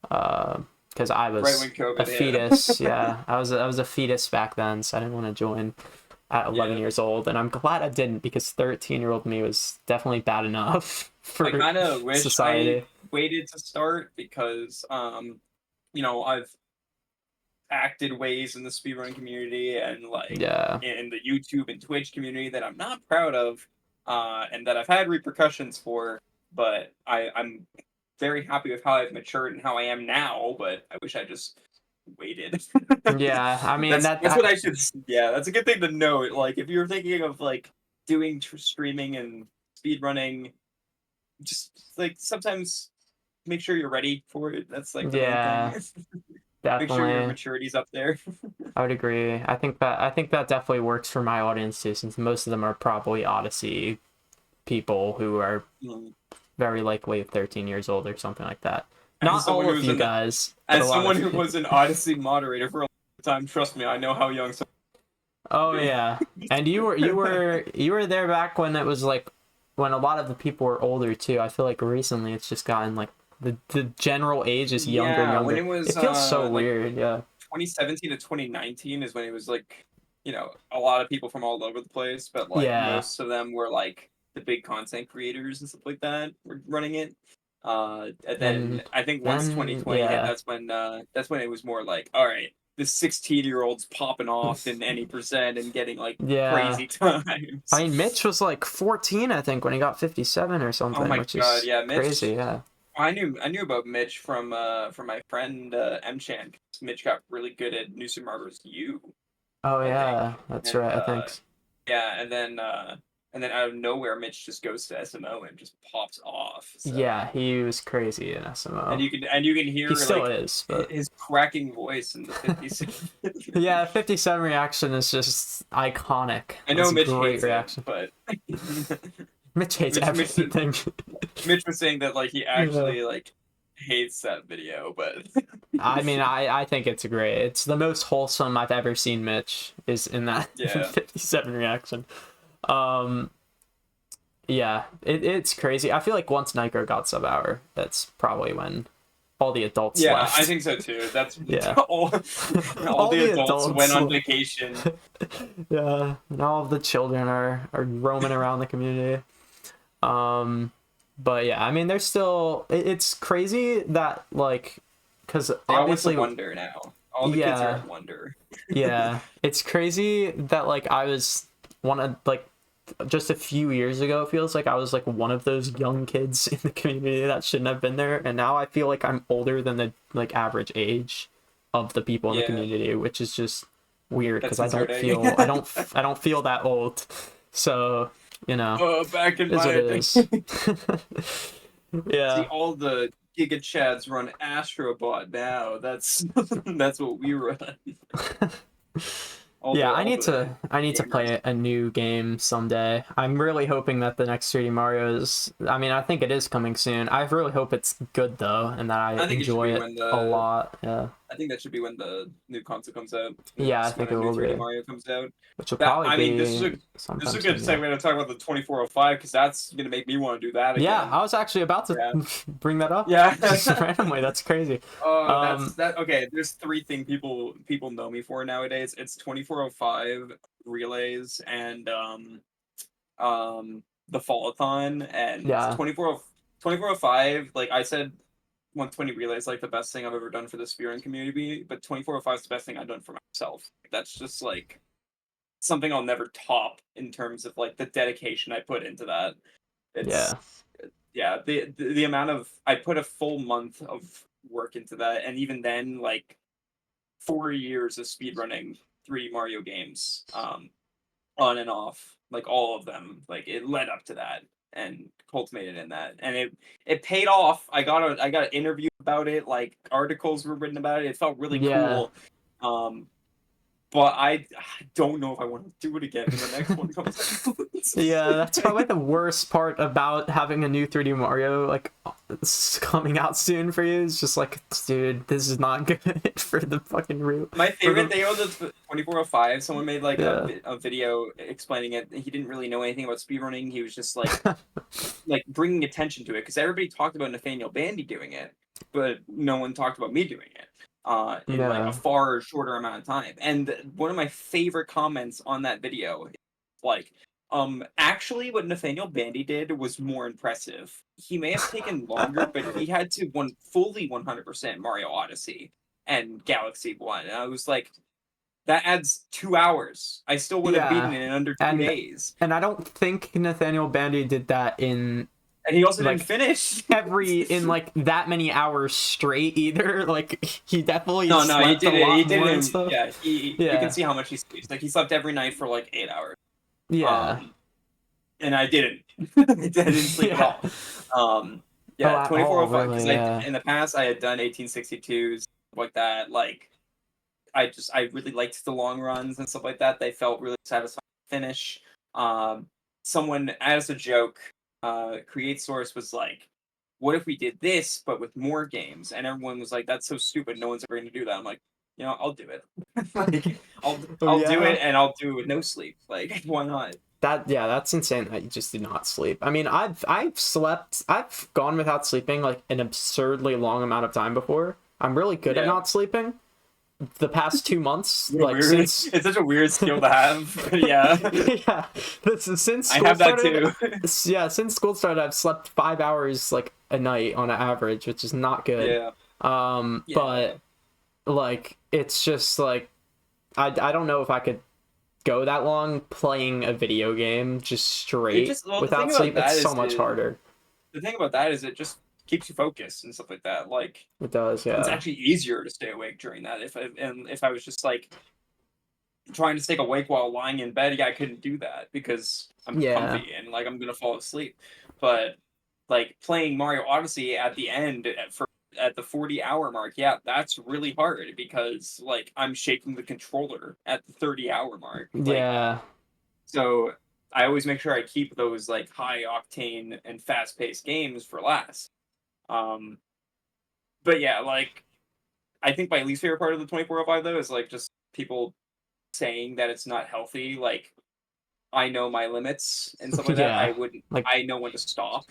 because I was
right when COVID
a fetus. Yeah, I was a fetus back then, so I didn't want to join at 11 years old, and I'm glad I didn't because 13-year-old me was definitely bad enough for
I kind of wish
society.
I waited to start because I've acted ways in the speedrun community and like in the YouTube and Twitch community that I'm not proud of, and that I've had repercussions for. But I'm very happy with how I've matured and how I am now. But I wish I just waited.
Yeah, I mean
that's what I should. Yeah, that's a good thing to note. Like if you're thinking of like doing streaming and speedrunning, just like sometimes make sure you're ready for it. That's like the main thing.
Definitely.
Make sure your maturity's up there.
I would agree. I think that definitely works for my audience too, since most of them are probably Odyssey people who are very likely 13 years old or something like that. Not all of you guys.
As someone who was an Odyssey moderator for a long time, trust me, I know how young.
Oh yeah, and you were there back when it was like when a lot of the people were older too. I feel like recently it's just gotten like the general age is younger and younger.
When
it feels so weird.
2017 to 2019 is when it was like, a lot of people from all over the place, but like most of them were like the big content creators and stuff like that were running it. And then I think once 2020 hit, that's when it was more like, all right, this 16-year-old's popping off in any percent and getting like crazy times.
I mean, Mitch was like 14, I think, when he got 57 or something.
Oh my god, yeah, Mitch,
crazy, yeah.
I knew about Mitch from my friend M-Chan. Mitch got really good at New Super Mario Bros. U.
Oh yeah, that's right. I think.
Yeah, and then out of nowhere, Mitch just goes to SMO and just pops off. So.
Yeah, he was crazy in SMO.
And you can hear
he still is, but...
his cracking voice in the 57.
Yeah, 57 reaction is just iconic.
I know Mitch hates reaction, but
Mitch hates everything.
Mitch was saying that like he actually like hates that video, but
I mean, I think it's great. It's the most wholesome I've ever seen Mitch is in that 57 reaction. Yeah, it's crazy. I feel like once Nitro got sub-hour, that's probably when all the adults left.
I think so too. That's all the adults went on vacation.
Yeah, and all of the children are roaming around the community. But yeah, I mean, there's still it's crazy that like because
They all went
obviously
to Wonder now. All the kids are
yeah
at Wonder.
yeah it's crazy that like I was one of like just a few years ago, it feels like I was like one of those young kids in the community that shouldn't have been there, and now I feel like I'm older than the like average age of the people in the
Yeah,
community, which is just weird
that's
because I don't
concerning.
feel I don't feel that old. So, you know,
Back in
it is what
my
it
day.
is.
See,
Yeah.
all the Giga Chads run Astrobot now. That's that's what we run.
Yeah,
All the
I need to
gamers.
play a new game someday. I'm really hoping that the next 3D Mario is, I mean, I think it is coming soon. I really hope it's good though and that I
I think it should
enjoy
be
it
when
a
the
lot. Yeah.
I think that should be when the new console comes out.
Yeah, I
It's when
think
a
it
new
will
3D
be.
Mario comes out.
Which will
That
probably
I mean,
be
this is
sometime
a good
soon, yeah.
segue to talk about the 2405 because that's gonna make me want to do that
Yeah,
again.
I was actually about to
Yeah,
bring that up
yeah.
just randomly. That's crazy.
Oh, that's
Um,
that. Okay, there's three things people know me for nowadays. It's 2405 relays and the fallathon and
yeah.
2405. Like I said, 120 relays like the best thing I've ever done for the speedrun community, but 2405 is the best thing I've done for myself. That's just like something I'll never top in terms of like the dedication I put into that. It's
Yeah.
yeah, the amount of I put a full month of work into that, and even then, like 4 years of speedrunning 3D Mario games, on and off, like all of them. Like it led up to that and culminated in that, and it paid off. I got an interview about it. Like articles were written about it. It felt really
Yeah.
cool. Um, but I don't know if I want to do it again when the next one comes out.
Yeah, that's probably the worst part about having a new 3D Mario like coming out soon for you. It's just like, dude, this is not good for the fucking real
My
for
favorite
the
thing was the 2405. Someone made like
yeah.
a video explaining it. He didn't really know anything about speedrunning. He was just like bringing attention to it because everybody talked about Nathaniel Bandy doing it, but no one talked about me doing it in like a
Yeah.
far shorter amount of time. And one of my favorite comments on that video, like, actually, what Nathaniel Bandy did was more impressive. He may have taken longer, but he had to fully 100% Mario Odyssey and Galaxy One. And I was like, that adds 2 hours. I still would have beaten
Yeah.
it in under two
And
days.
and I don't think Nathaniel Bandy did that in
And he also didn't
like
finish.
in like that many hours straight either. Like he definitely
No, he
slept a
did it. He
lot
did
more
it.
and stuff.
Yeah, you can
Yeah.
see how much he sleeps. Like he slept every night for like 8 hours.
Yeah.
Um, and I didn't. I didn't sleep at
Yeah.
all.
Oh,
Yeah, 2405. Because
really?
I
Yeah.
in the past I had done 1862s like that. Like I really liked the long runs and stuff like that. They felt really satisfying to finish. Um, someone as a joke, Create Source was like, "What if we did this but with more games?" And everyone was like, "That's so stupid. No one's ever going to do that." I'm like, I'll do it. Like
Oh
I'll do
yeah.
it, and I'll do it with no sleep. Like why not?
That yeah, that's insane that you just did not sleep. I mean, I've gone without sleeping like an absurdly long amount of time before. I'm really good at
Yeah.
not sleeping. The past 2 months,
What a
like
weird.
since
It's such a weird skill to have. But yeah,
yeah, since
I
school
have that
started,
too.
yeah, since school started, I've slept 5 hours like a night on an average, which is not good.
Yeah. Yeah.
But like it's just like I don't know if I could go that long playing a video game just
It
straight
just well, the thing
without
about
sleep. It's
that
so
is
much harder.
the thing about that is it just keeps you focused and stuff like that. Like
It does,
it's
yeah.
actually easier to stay awake during that. If I was just like trying to stay awake while lying in bed, yeah, I couldn't do that because I'm
Yeah.
comfy and like I'm gonna fall asleep. But like playing Mario Odyssey at the end at the 40-hour mark, yeah, that's really hard because like I'm shaking the controller at the 30-hour mark. Like
Yeah.
so I always make sure I keep those like high octane and fast paced games for last. Um but yeah, like I think my least favorite part of the 2405 though is like just people saying that it's not healthy. Like I know my limits and stuff like that.
Yeah. Like
I know when to stop.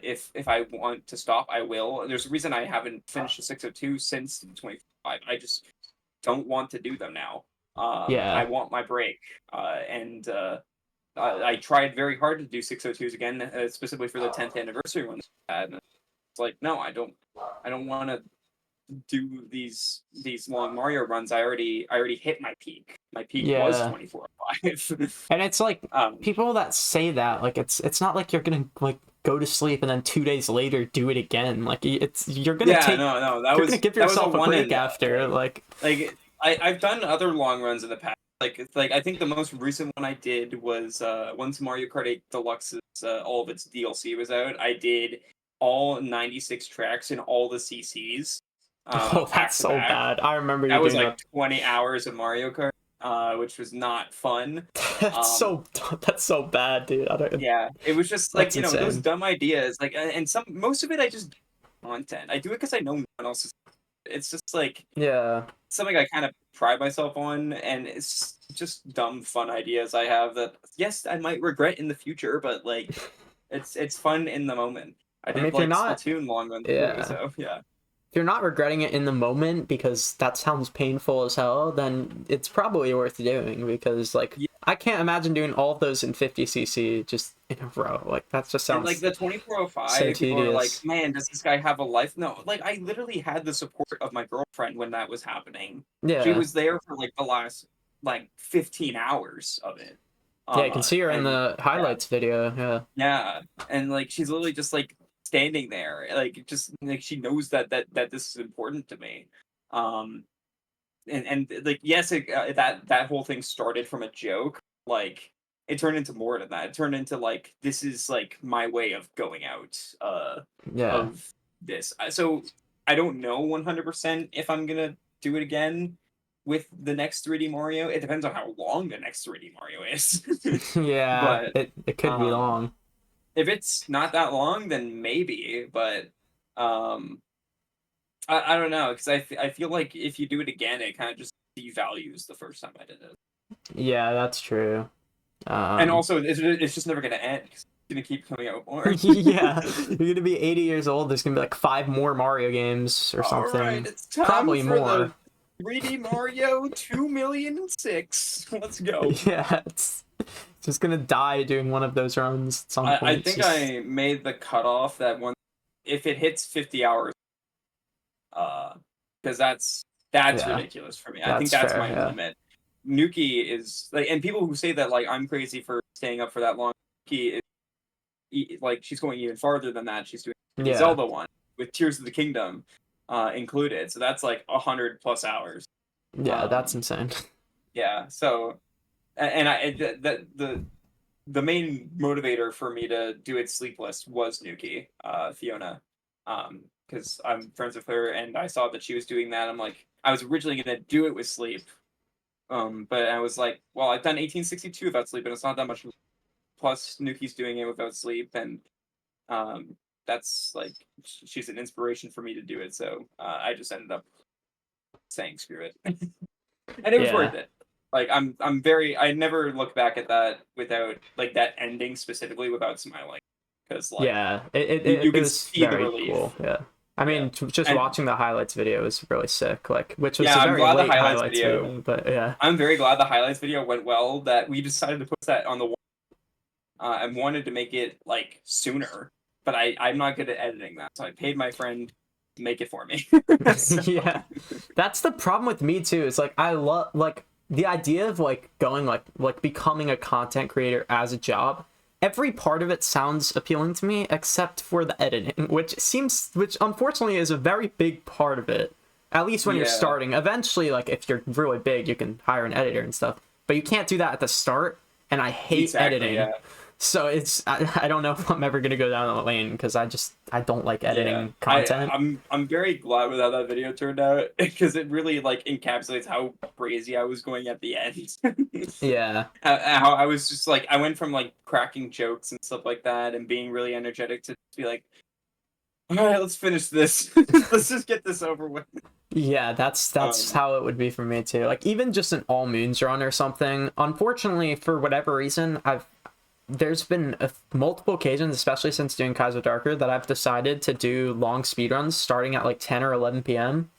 If I want to stop, I will. There's a reason I haven't finished the 602 since the 25. I just don't want to do them now. I
yeah.
want my break. And I tried very hard to do 602s again, specifically for the 10th anniversary ones. And it's like, no, I don't want to do these long Mario runs. I already hit my peak. My peak was 24/5.
And it's like people that say that, like it's not like you're gonna like go to sleep and then 2 days later do it again. Like you're gonna you're gonna give yourself a break after. Like
I've done other long runs in the past. Like I think the most recent one I did was once Mario Kart 8 Deluxe's all of its DLC was out. I did all 96 tracks and all the CCs.
Oh, that's so bad. I remember you
that was
doing
like 20 hours of Mario Kart, which was not fun.
That's so bad, dude.
Yeah, it was just like, you know,
insane.
those dumb ideas. Like, and most of it I just content. I do it because I know no one else is. It's just like something I kind of pride myself on, and it's just dumb fun ideas I have that yes I might regret in the future, but like it's fun in the moment. I did like Splatoon long runs too, so yeah.
If you're not regretting it in the moment because that sounds painful as hell, then it's probably worth doing, because like I can't imagine doing all of those in 50cc just in a row. Like that just sounds
and like the 2405.
so
people are like,
tedious.
man, does this guy have a life? No, like I literally had the support of my girlfriend when that was happening.
Yeah,
she was there for like the last like 15 hours of it.
Yeah, you can see her in the highlights video.
Yeah, and like she's literally just like standing there, like just like she knows that this is important to me. And like yes, that whole thing started from a joke. Like it turned into more than that. It turned into like, this is like my way of going out of this. So I don't know 100% if I'm gonna do it again with the next 3D Mario. It depends on how long the next 3D Mario is.
Yeah,
but
it could be long.
If it's not that long, then maybe. But I don't know, because I feel like if you do it again, it kind of just devalues the first time I did it.
Yeah, that's true.
And also, it's just never gonna end. It's gonna keep coming out more.
Yeah, you're gonna be 80 years old. There's gonna be like 5 more Mario games or something.
All right, it's time
probably
for
more.
The 3D Mario 2,000,006. Let's go.
Yeah, it's just gonna die doing one of those runs at some point.
I think I made the cutoff that one if it hits 50 hours, because that's ridiculous for me. I think that's my limit. Nuki is like, and people who say that like I'm crazy for staying up for that long. Nuki is like, she's going even farther than that. She's doing the Zelda one with Tears of the Kingdom included, so that's like 100+ hours.
Yeah, that's insane.
Yeah, so and the main motivator for me to do it sleepless was Nuki, Fiona, because I'm friends with her, and I saw that she was doing that. I'm like, I was originally gonna do it with sleep, but I was like, well, I've done 1862 without sleep, and it's not that much. Plus, Nuki's doing it without sleep, and that's like, she's an inspiration for me to do it. So I just ended up saying screw it, and it was worth it. Like I never look back at that without like that ending specifically without smiling, because like you can see the relief.
Cool. Yeah. I mean, just watching the highlights video was really sick. Like, which was
a
very late highlights video, but yeah.
I'm very glad the highlights video went well. That we decided to put that on the wall. I wanted to make it like sooner, but I'm not good at editing that, so I paid my friend to make it for me.
Yeah, that's the problem with me too. It's like I love like the idea of like going like becoming a content creator as a job. Every part of it sounds appealing to me, except for the editing, which unfortunately is a very big part of it. At least when you're starting. Eventually, like if you're really big, you can hire an editor and stuff. But you can't do that at the start, and I hate editing. Yeah. So it's I don't know if I'm ever gonna go down that lane, because I don't like editing content.
I'm very glad with how that video turned out, because it really like encapsulates how crazy I was going at the end.
Yeah.
How I was just like, I went from like cracking jokes and stuff like that and being really energetic to be like, all right, let's finish this. Let's just get this over with. Yeah,
that's how it would be for me too. Like even just an all moons run or something. Unfortunately, for whatever reason, there's been multiple occasions, especially since doing Kaizo Darker, that I've decided to do long speedruns starting at like 10 or 11 p.m.,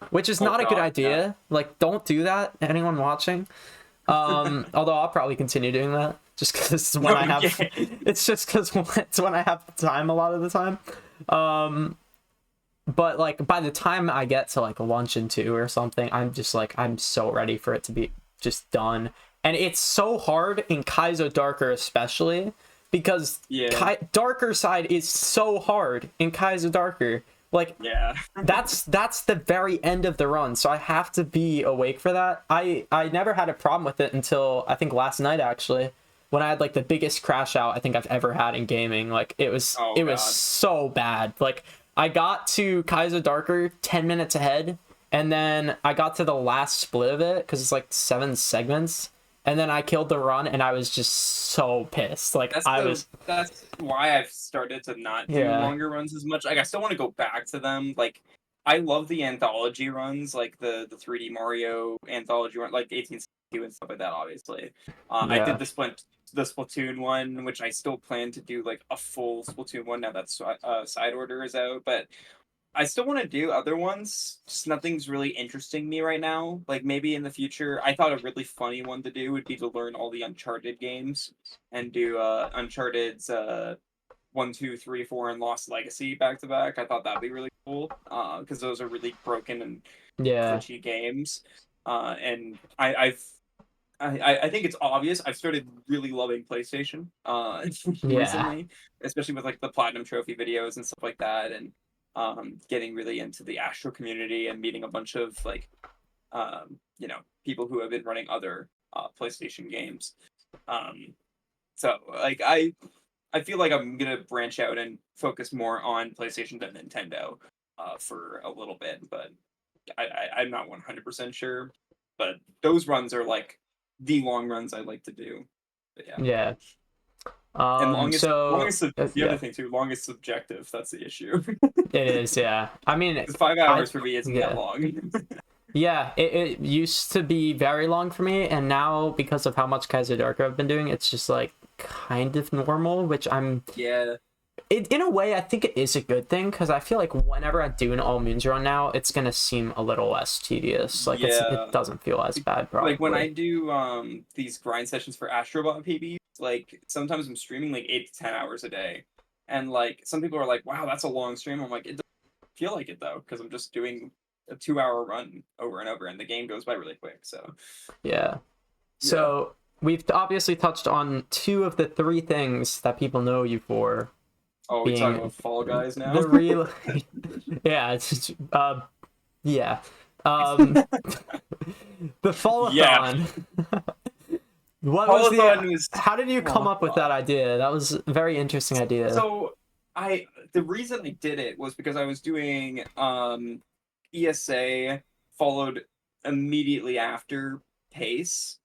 which is not a good idea. Yeah. Like, don't do that, anyone watching. Although I'll probably continue doing that. just because when I have it's just because it's when I have the time a lot of the time. But like by the time I get to like lunch and 2 or something, I'm just like I'm so ready for it to be just done. And it's so hard in Kaizo Darker especially because Darker side is so hard in Kaizo Darker. Like that's the very end of the run, so I have to be awake for that. I never had a problem with it until I think last night actually, when I had like the biggest crash out I think I've ever had in gaming. Like it was was so bad. Like I got to Kaizo Darker 10 minutes ahead, and then I got to the last split of it because it's like 7 segments, and then I killed the run, and I was just so pissed. Like
that's why I've started to not do longer runs as much. Like I still want to go back to them. Like I love the anthology runs, like the 3D Mario anthology run, like 1862 and stuff like that. Obviously, I did the Splatoon one, which I still plan to do like a full Splatoon one now that Side Order is out, but I still want to do other ones. Just nothing's really interesting me right now. Like maybe in the future, I thought a really funny one to do would be to learn all the Uncharted games and do Uncharted's 1, 2, 3, 4, and Lost Legacy back to back. I thought that'd be really cool because those are really broken and glitchy games. And I think it's obvious. I've started really loving PlayStation recently, especially with like the Platinum Trophy videos and stuff like that, and getting really into the Astro community and meeting a bunch of like people who have been running other PlayStation games. So like I feel like I'm gonna branch out and focus more on PlayStation than Nintendo for a little bit, but I'm not 100% sure. But those runs are like the long runs I like to do. But and longest the other thing too, longest subjective. That's the issue.
It is, yeah. I mean,
5 hours for me isn't that long.
It used to be very long for me, and now because of how much Kaizo Darker I've been doing, it's just like kind of normal, which I'm in a way I think it is a good thing, because I feel like whenever I do an all moons run now, it's gonna seem a little less tedious. Like it doesn't feel as bad probably.
Like when I do these grind sessions for Astrobot PBs, like sometimes I'm streaming like 8 to 10 hours a day, and like some people are like, wow, that's a long stream. I'm like, it doesn't feel like it though, because I'm just doing a 2-hour run over and over, and the game goes by really quick.
So we've obviously touched on 2 of the 3 things that people know you for.
Oh, we're talking about Fall Guys now?
The real it's the Fallathon. What was how did you come up with that idea? That was a very interesting idea.
So the reason I did it was because I was doing ESA followed immediately after Pace,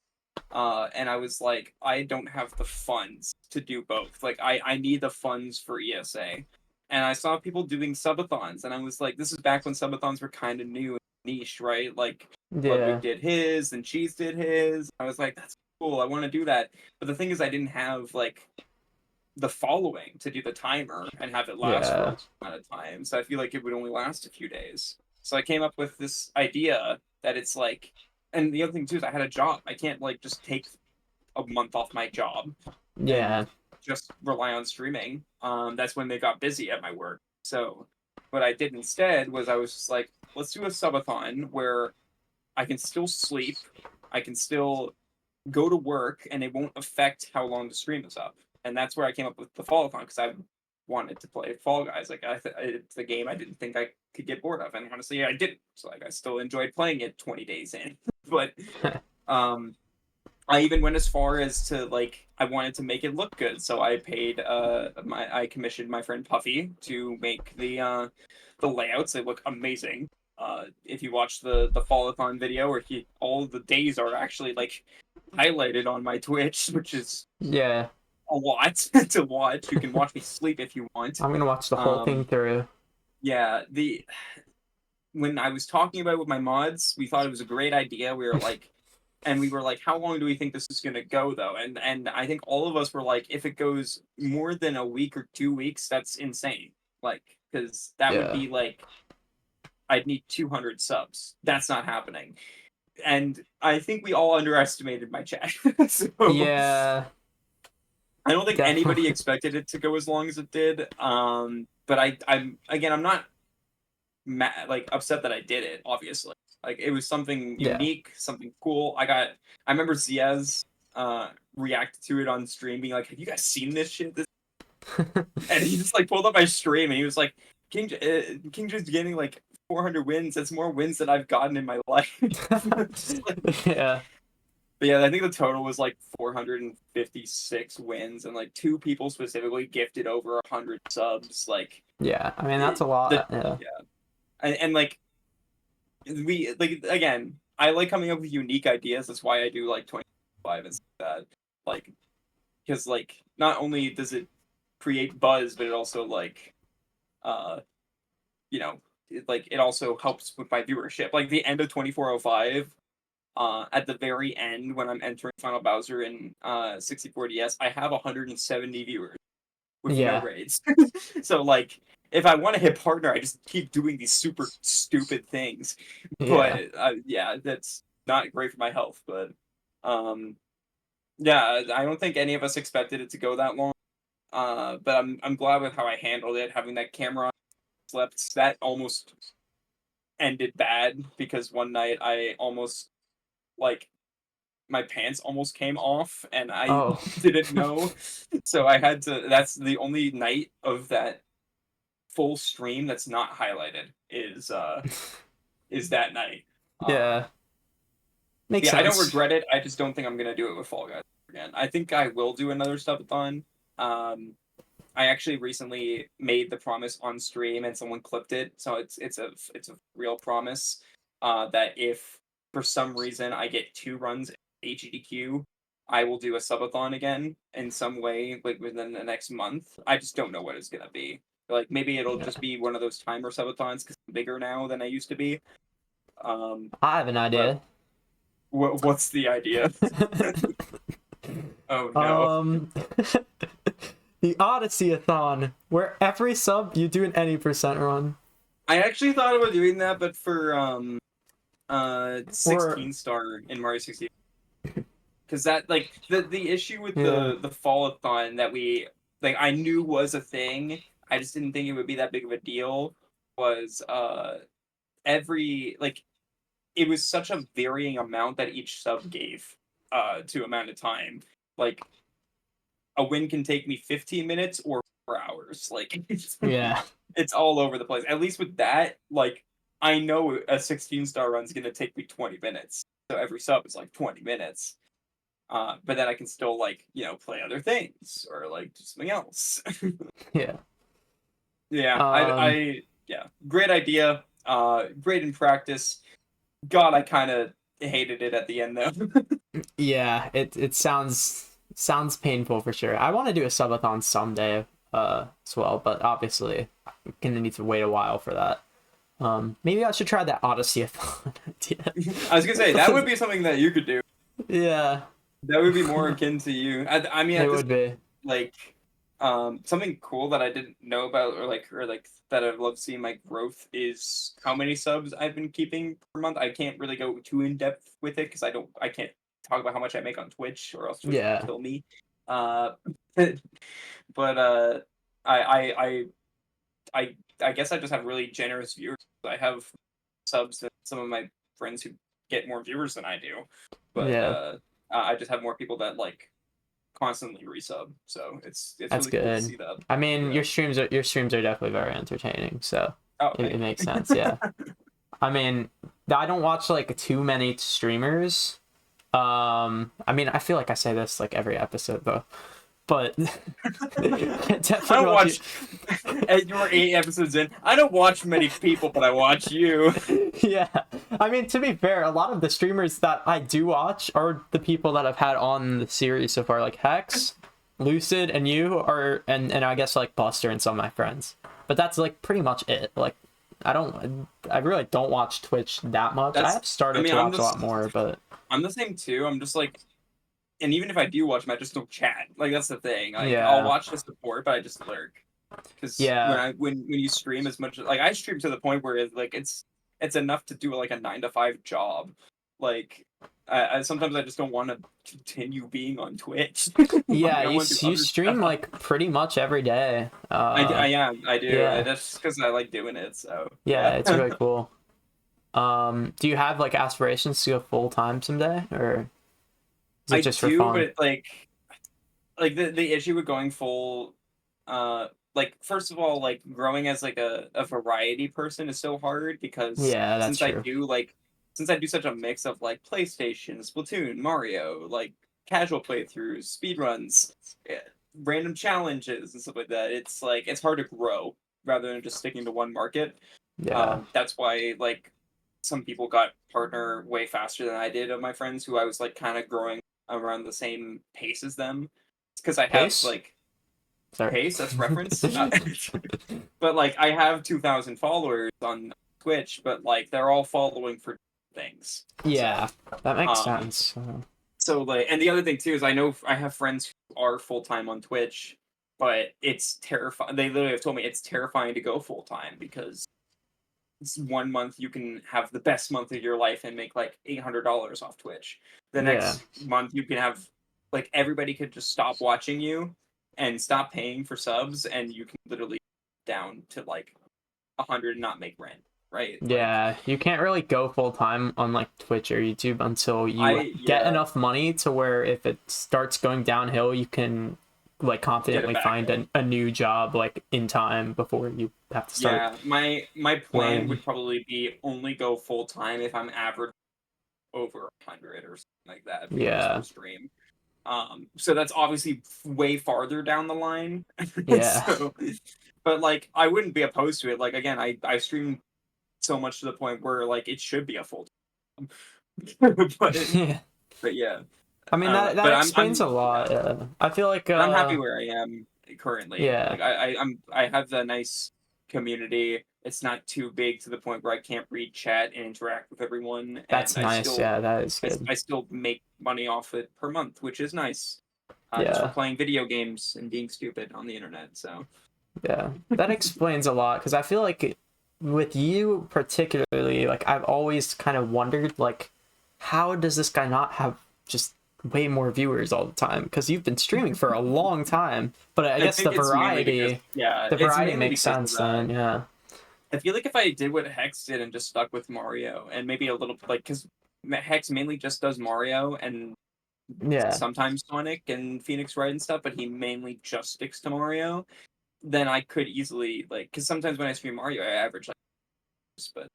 and I was like, I don't have the funds to do both. Like I need the funds for ESA, and I saw people doing subathons, and I was like, this is back when subathons were kind of new and niche, right? Like Ludwig did his, and Cheese did his. I was like, that's cool, I want to do that. But the thing is, I didn't have like the following to do the timer and have it last for a amount of time, so I feel like it would only last a few days. So I came up with this idea that it's like, and the other thing too is I had a job. I can't like just take a month off my job and just rely on streaming. That's when they got busy at my work. So what I did instead was I was just like, let's do a subathon where I can still sleep, I can still go to work, and it won't affect how long the stream is up. And that's where I came up with the Fallathon, because I wanted to play Fall Guys. Like it's the game I didn't think I could get bored of, and honestly, I didn't. So like I still enjoyed playing it 20 days in. But I even went as far as to like I wanted to make it look good, so I paid I commissioned my friend Puffy to make the layouts. They look amazing. If you watch the Fallathon video, or all the days are actually like highlighted on my Twitch, which is a lot to watch. You can watch me sleep if you want.
I'm gonna watch the whole thing through.
Yeah, when I was talking about it with my mods, we thought it was a great idea. We were like, how long do we think this is gonna go though? And I think all of us were like, if it goes more than a week or 2 weeks, that's insane. Like, because that would be like, I'd need 200 subs. That's not happening. And I think we all underestimated my chat. I don't think anybody
Definitely.
expected it to go as long as it did. But I'm not like upset that I did it. Obviously, like it was something
Yeah.
unique, something cool. I remember Ziaz reacted to it on stream, being like, "Have you guys seen this shit?" And he just like pulled up my stream and he was like, KingJ's getting like 400 wins. That's more wins than I've gotten in my life." Just like,
Yeah.
but yeah, I think the total was like 456 wins, and like 2 people specifically gifted over 100 subs. Like,
Yeah. I mean, that's a
the
lot. Yeah.
yeah, and like we like again, I like coming up with unique ideas. That's why I do like 25 and stuff like that. Like, because like not only does it create buzz, but it also like uh it also helps with my viewership. Like the end of 2405, at the very end when I'm entering Final Bowser in 64DS, I have 170 viewers with no
Yeah.
raids. So like, if I want to hit partner, I just keep doing these super stupid things.
Yeah.
But yeah, that's not great for my health. But um, yeah, I don't think any of us expected it to go that long. But I'm glad with how I handled it. Having that camera on, slept, that almost ended bad because one night I almost like my pants almost came off and I
Oh.
didn't know. So I had to that's the only night of that full stream that's not highlighted is that night.
Yeah. Makes
Yeah, I don't
sense.
regret it. I just don't think I'm gonna do it with Fall Guys again. I think I will do another subathon. I actually recently made the promise on stream and someone clipped it, so it's a real promise. That if for some reason I get 2 runs HEDQ, I will do a subathon again in some way, like within the next month. I just don't know what it's gonna be. Like maybe it'll
Yeah.
just be one of those timer subathons because I'm bigger now than I used to be.
I have an
But
idea.
what's the idea? Oh no.
um, the Odyssey-a-thon, where every sub you do an any percent run.
I actually thought about doing that, but for
Or
16 star in Mario 60, because that like the issue with
yeah,
the fallathon that we like I knew was a thing. I just didn't think it would be that big of a deal. Was every like it was such a varying amount that each sub gave to amount of time. Like a win can take me 15 minutes or 4 hours. Like
yeah,
it's all over the place. At least with that, like I know a 16-star run is gonna take me 20 minutes. So every sub is like 20 minutes. But then I can still like, play other things or like do something else.
yeah.
Yeah,
Um,
yeah, great idea. Great in practice. God, I kind of hated it at the end though.
yeah. It sounds painful for sure. I want to do a subathon someday, as well, but obviously I'm gonna need to wait a while for that. Maybe I should try that Odyssey-a-thon idea.
I was gonna say that would be something that you could do.
Yeah,
That would be more akin to you. I mean,
it
at this
would be.
like something cool that I didn't know about or like that I'd love seeing my growth is how many subs I've been keeping per month. I can't really go too in depth with it because I can't talk about how much I make on Twitch or else Twitch will
Yeah,
kill me. Uh but I I I I guess I just have really generous viewers. I have subs than some of my friends who get more viewers than I do. But
yeah.
I just have more people that like constantly resub. So it's
That's
really cool to
good.
see that.
I mean,
Yeah.
your streams are definitely very entertaining, so
Oh,
it
thank
makes
you.
sense. Yeah. I mean, I don't watch like too many streamers. I mean, I feel like I say this like every episode though, but
I
definitely
don't
watch you.
watch. You're 8 episodes in. I don't watch many people, but I watch you.
Yeah, I mean, to be fair, a lot of the streamers that I do watch are the people that I've had on the series so far, like Hex, Lucid, and you are, and I guess like Buster and some of my friends. But that's like pretty much it. Like, I really don't watch Twitch that much. I
That's.
have
I
started
mean,
to watch a lot more, but
I'm the same too. I'm just like, and even if I do watch them, I just don't chat. Like that's the thing. Like I'll
yeah,
watch the support, but I just lurk. Because
yeah,
when you stream as much like I stream to the point where it's enough to do like a 9 to 5 job. Like sometimes I just don't want to continue being on Twitch.
Yeah,
I
you
want to do
you
other
stream
stuff.
like pretty much every day.
I do.
Yeah,
That's just because I like doing it. So
yeah,
yeah.
it's really cool. Do you have like aspirations to go full time someday, or is it
I
just for
do, but
fun?
it, like the issue with going full, like first of all, like growing as like a variety person is so hard because
Yeah, that's
since I
true.
do like since I do such a mix of like PlayStation, Splatoon, Mario, like casual playthroughs, speedruns, random challenges and stuff like that, it's like it's hard to grow rather than just sticking to one market.
Yeah.
That's why like some people got partner way faster than I did of my friends who I was like kind of growing around the same pace as them. It's because I have
Pace?
like
Sorry.
pace, that's reference. But like I have 2,000 followers on Twitch, but like they're all following for things.
Yeah,
So
that makes
um
sense.
so like and the other thing too is I know I have friends who are full time on Twitch, but it's terrifying. They literally have told me it's terrifying to go full time because one month you can have the best month of your life and make like $800 off Twitch. The
Yeah.
next month you can have like everybody could just stop watching you and stop paying for subs, and you can literally down to like 100 and not make rent, right? Like
Yeah, you can't really go full time on like Twitch or YouTube until you get
yeah,
enough money to where if it starts going downhill, you can like
get it
confidently
back
find
up.
a new job like in time before you have to start
Yeah, my plan
worrying.
would probably be only go full time if I'm average over 100 or something like that viewers per
Yeah,
stream. So that's obviously way farther down the line.
yeah,
So, but like, I wouldn't be opposed to it. Like, again, I stream so much to the point where like it should be a full time. but
yeah.
but yeah,
I mean that
but
explains a
yeah,
lot. I feel like
but I'm happy where I am currently.
yeah,
Like I have the nice community. It's not too big to the point where I can't read chat and interact with everyone,
that's
and
nice. Yeah, that is good.
I still make money off it per month, which is nice. Just for
Yeah,
playing video games and being stupid on the internet. So
yeah. That explains a lot because I feel like with you particularly, like I've always kind of wondered like how does this guy not have just way more viewers all the time? Because you've been streaming for a long time. But I
I
guess
think it's mainly because
the
it's
variety
mainly
makes
because of
sense
that.
then. Yeah,
I feel like if I did what Hex did and just stuck with Mario and maybe a little like because Hex mainly just does Mario and
yeah,
sometimes Sonic and Phoenix Wright and stuff, but he mainly just sticks to Mario. Then I could easily like because sometimes when I stream Mario, I average like, but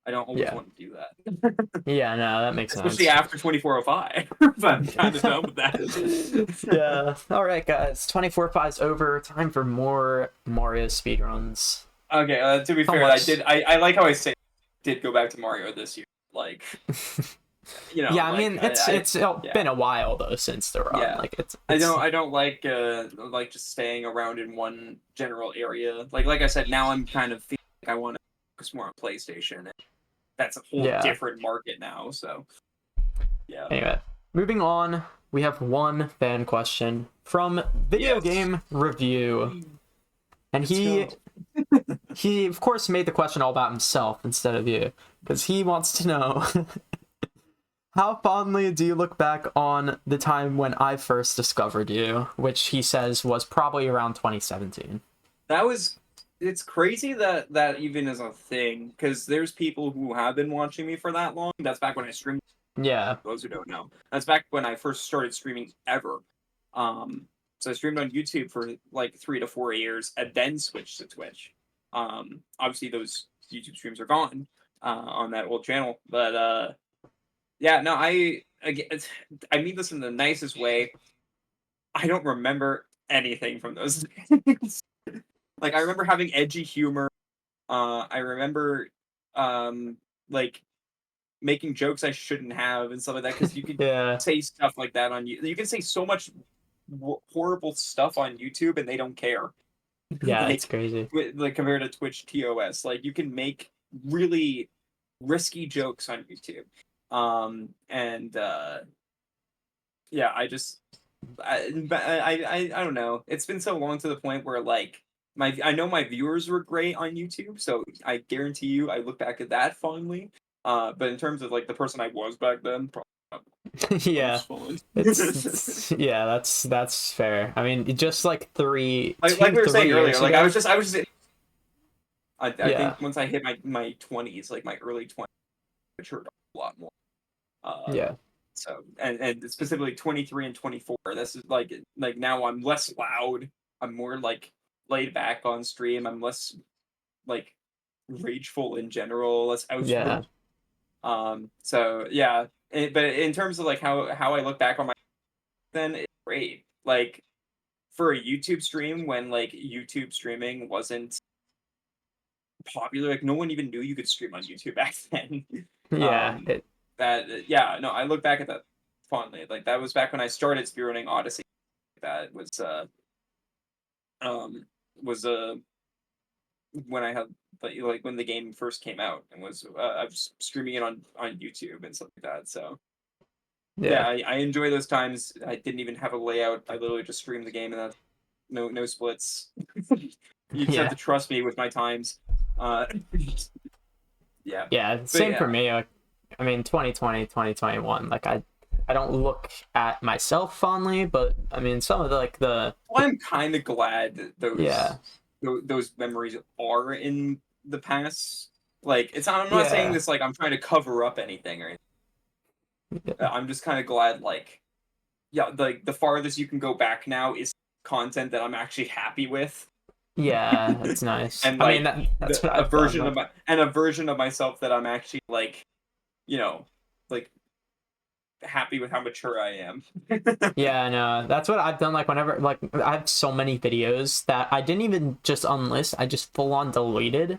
I don't always
yeah,
want to do that.
yeah. No, that makes
Especially
sense.
after 2405. But I'm kind of done with that.
Yeah. All right, guys. 24/5's over. Time for more Mario speedruns.
Okay, to be
How
fair,
much?
I like how I say did go back to Mario this year. Like,
Yeah, I
like
mean it's
yeah,
been a while though since the run.
yeah.
Like it's
I don't like just staying around in one general area. Like I said, now I'm kind of feeling like I want to focus more on PlayStation. And that's a whole
yeah.
different market now. So yeah.
Anyway, moving on, we have one fan question from Video
Yes.
Game Review. And
Let's go.
he of course made the question all about himself instead of you, because he wants to know how fondly do you look back on the time when I first discovered you, which he says was probably around 2017.
That was it's crazy that that even is a thing because there's people who have been watching me for that long. That's back when I streamed.
Yeah,
For those who don't know, that's back when I first started streaming ever. So I streamed on YouTube for like 3 to 4 years, and then switched to Twitch. Obviously those YouTube streams are gone on that old channel, but yeah, no, again, I mean this in the nicest way. I don't remember anything from those days. Like I remember having edgy humor. I remember like making jokes I shouldn't have and stuff like that because you could
yeah,
say stuff like that on you. You can say so much horrible stuff on YouTube and they don't care.
yeah. It's
like
crazy.
like compared to Twitch TOS, like you can make really risky jokes on YouTube. And yeah, I don't know. It's been so long to the point where like I know my viewers were great on YouTube, so I guarantee you I look back at that fondly. But in terms of like the person I was back then,
Yeah, yeah, that's fair. I mean, just like
like we were saying earlier, like
ago,
I was just I
yeah,
think once I hit my 20s, like my early 20s, matured a lot more.
yeah,
So and specifically 23 and 24. This is like now I'm less loud. I'm more like laid back on stream. I'm less like rageful in general, less
yeah,
outspoken. So yeah, but in terms of like how I look back on my then it's great. Like for a YouTube stream when like YouTube streaming wasn't popular, like no one even knew you could stream on YouTube back then.
yeah.
um that yeah, no, I look back at that fondly. Like that was back when I started speedrunning Odyssey. That um was when I had like when the game first came out and was I was streaming it on YouTube and stuff like that. So
Yeah.
yeah, I enjoy those times. I didn't even have a layout. I literally just streamed the game and that no splits. You just have
Yeah.
to trust me with my times. Uh, yeah,
Yeah.
but
Same for
yeah,
me. Like, I mean, 2020, 2021. Like, I don't look at myself fondly, but I mean, some of the, like
well, I'm kind of glad that
yeah,
those memories are in the past. Like, it's not. I'm not saying
yeah,
this like I'm trying to cover up anything or anything.
yeah,
I'm just kind of glad, like, yeah, like the farthest you can go back now is content that I'm actually happy with.
yeah. It's nice.
And
I mean,
like
that's what I've done. Like,
a version of myself that I'm actually like, you know, like happy with how mature I am.
yeah, no, that's what I've done. Like, whenever, like, I have so many videos that I didn't even just unlist. I just full on deleted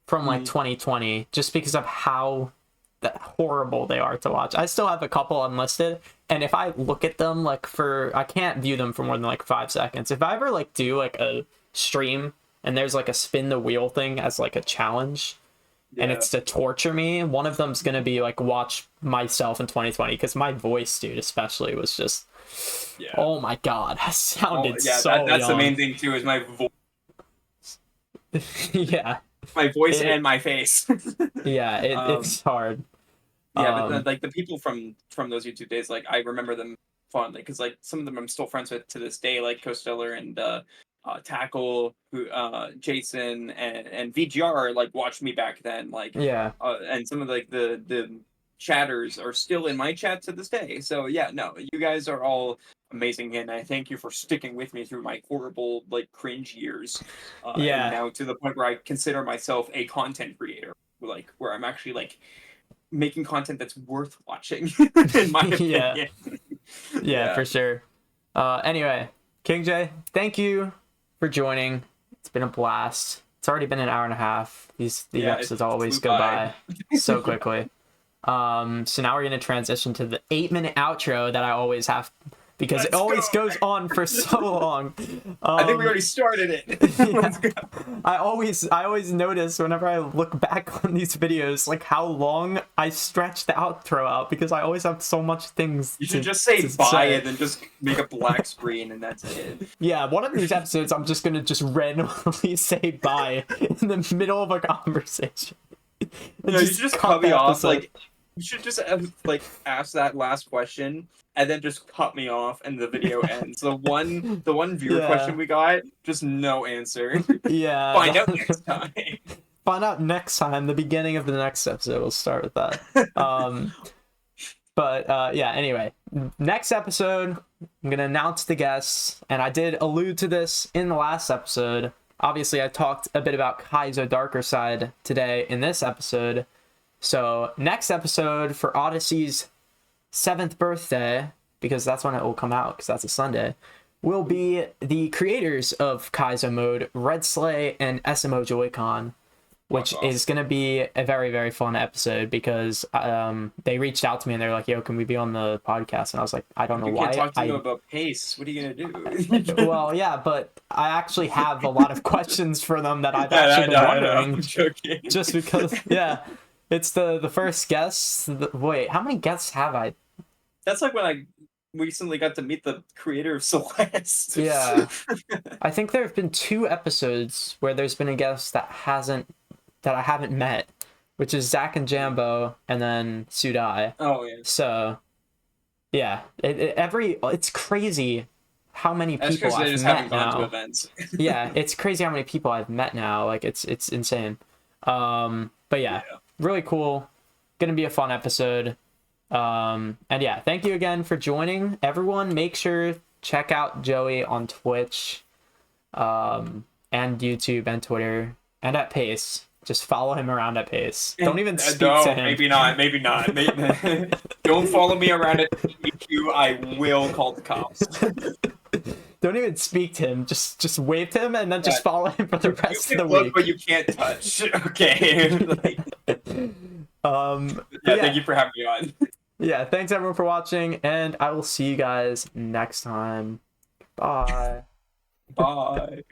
from like
Mm,
2020 just because of how that horrible they are to watch. I still have a couple unlisted, and if I look at them like for I can't view them for more than like 5 seconds. If I ever like do like a stream and there's like a spin the wheel thing as like a challenge and
yeah.
it's to torture me, one of them's gonna be like watch myself in 2020 because my voice, dude, especially was just
Yeah.
oh my god, I
Oh,
sounded
yeah,
so
that's the
young.
main thing too is
Yeah,
my voice
it
and my face.
yeah,
um
it's hard.
yeah, but
Um,
like the people from those YouTube days, like I remember them fondly because like some of them I'm still friends with to this day, like Costellar and Tackle, who Jason and VGR like watched me back then, like
yeah.
and some of like the chatters are still in my chat to this day. So yeah, no, you guys are all amazing, and I thank you for sticking with me through my horrible like cringe years, and
Yeah,
now to the point where I consider myself a content creator, like where I'm actually like making content that's worth watching, in my
yeah,
opinion.
yeah,
Yeah.
for sure. Anyway, King J, thank you for joining. It's been a blast. It's already been an hour and a half. These
Yeah,
episodes
it
always
flew
go
by.
by so
Yeah.
quickly. So now we're gonna transition to the 8 minute outro that I always have because it
Let's go.
always goes on for so long.
I think we already started it.
Yeah.
Let's go.
I always notice whenever I look back on these videos like how long I stretch the outro out because I always have so much things
You should
to,
just say
to
bye
say.
and then just make a black screen and that's it.
Yeah, one of these episodes I'm just gonna just randomly say bye in the middle of a conversation. And
No, you should just cut
the
me off.
episode.
Like, you should just like ask that last question and then just cut me off and the video ends. The one viewer
Yeah.
question we got, just no answer. Find out
Yeah.
next time.
Find out next time, the beginning of the next episode. We'll start with that. But yeah, anyway, next episode, I'm going to announce the guests. And I did allude to this in the last episode. Obviously, I talked a bit about Kaizo Darker Side today in this episode. So, next episode for Odyssey's 7th birthday, because that's when it will come out, because that's a Sunday, will be the creators of Kaizo mode, RedSlay and SMOjoycon, which
Awesome.
is going to be a very, very fun episode because they reached out to me and they're like, yo, can we be on the podcast? And I was like, I don't know
You
why.
can't talk to them about pace. What are you gonna do?
Well, yeah, but I actually have a lot of questions for them that I've
Yeah,
actually been
I know.
wondering.
I'm joking.
Just because, yeah, it's the first guest. Wait, how many guests have I?
That's like when I recently got to meet the creator of Celeste.
Yeah, I think there have been 2 episodes where there's been a guest that I haven't met, which is Zach and Jambo, and then Sudai.
Oh yeah.
So Yeah, it's crazy how many
That's
people
because they
I've
just
met
haven't gone to
now.
events.
Yeah, it's crazy how many people I've met now. Like it's insane. But yeah,
Yeah.
really cool. Gonna be a fun episode. And yeah, thank you again for joining, everyone. Make sure check out Joey on Twitch, and YouTube and Twitter and at Pace. Just follow him around at Pace. Don't even speak to
No,
him.
maybe not. Maybe not. Don't follow me around at EQ. I will call the cops.
Don't even speak to him. Just wave to him and then just
Yeah.
follow him for the
You
rest of
can
the
look,
week.
but you can't touch. Okay. Like,
But
yeah, thank you for having me on.
Yeah, thanks everyone for watching, and I will see you guys next time. Bye.
Bye.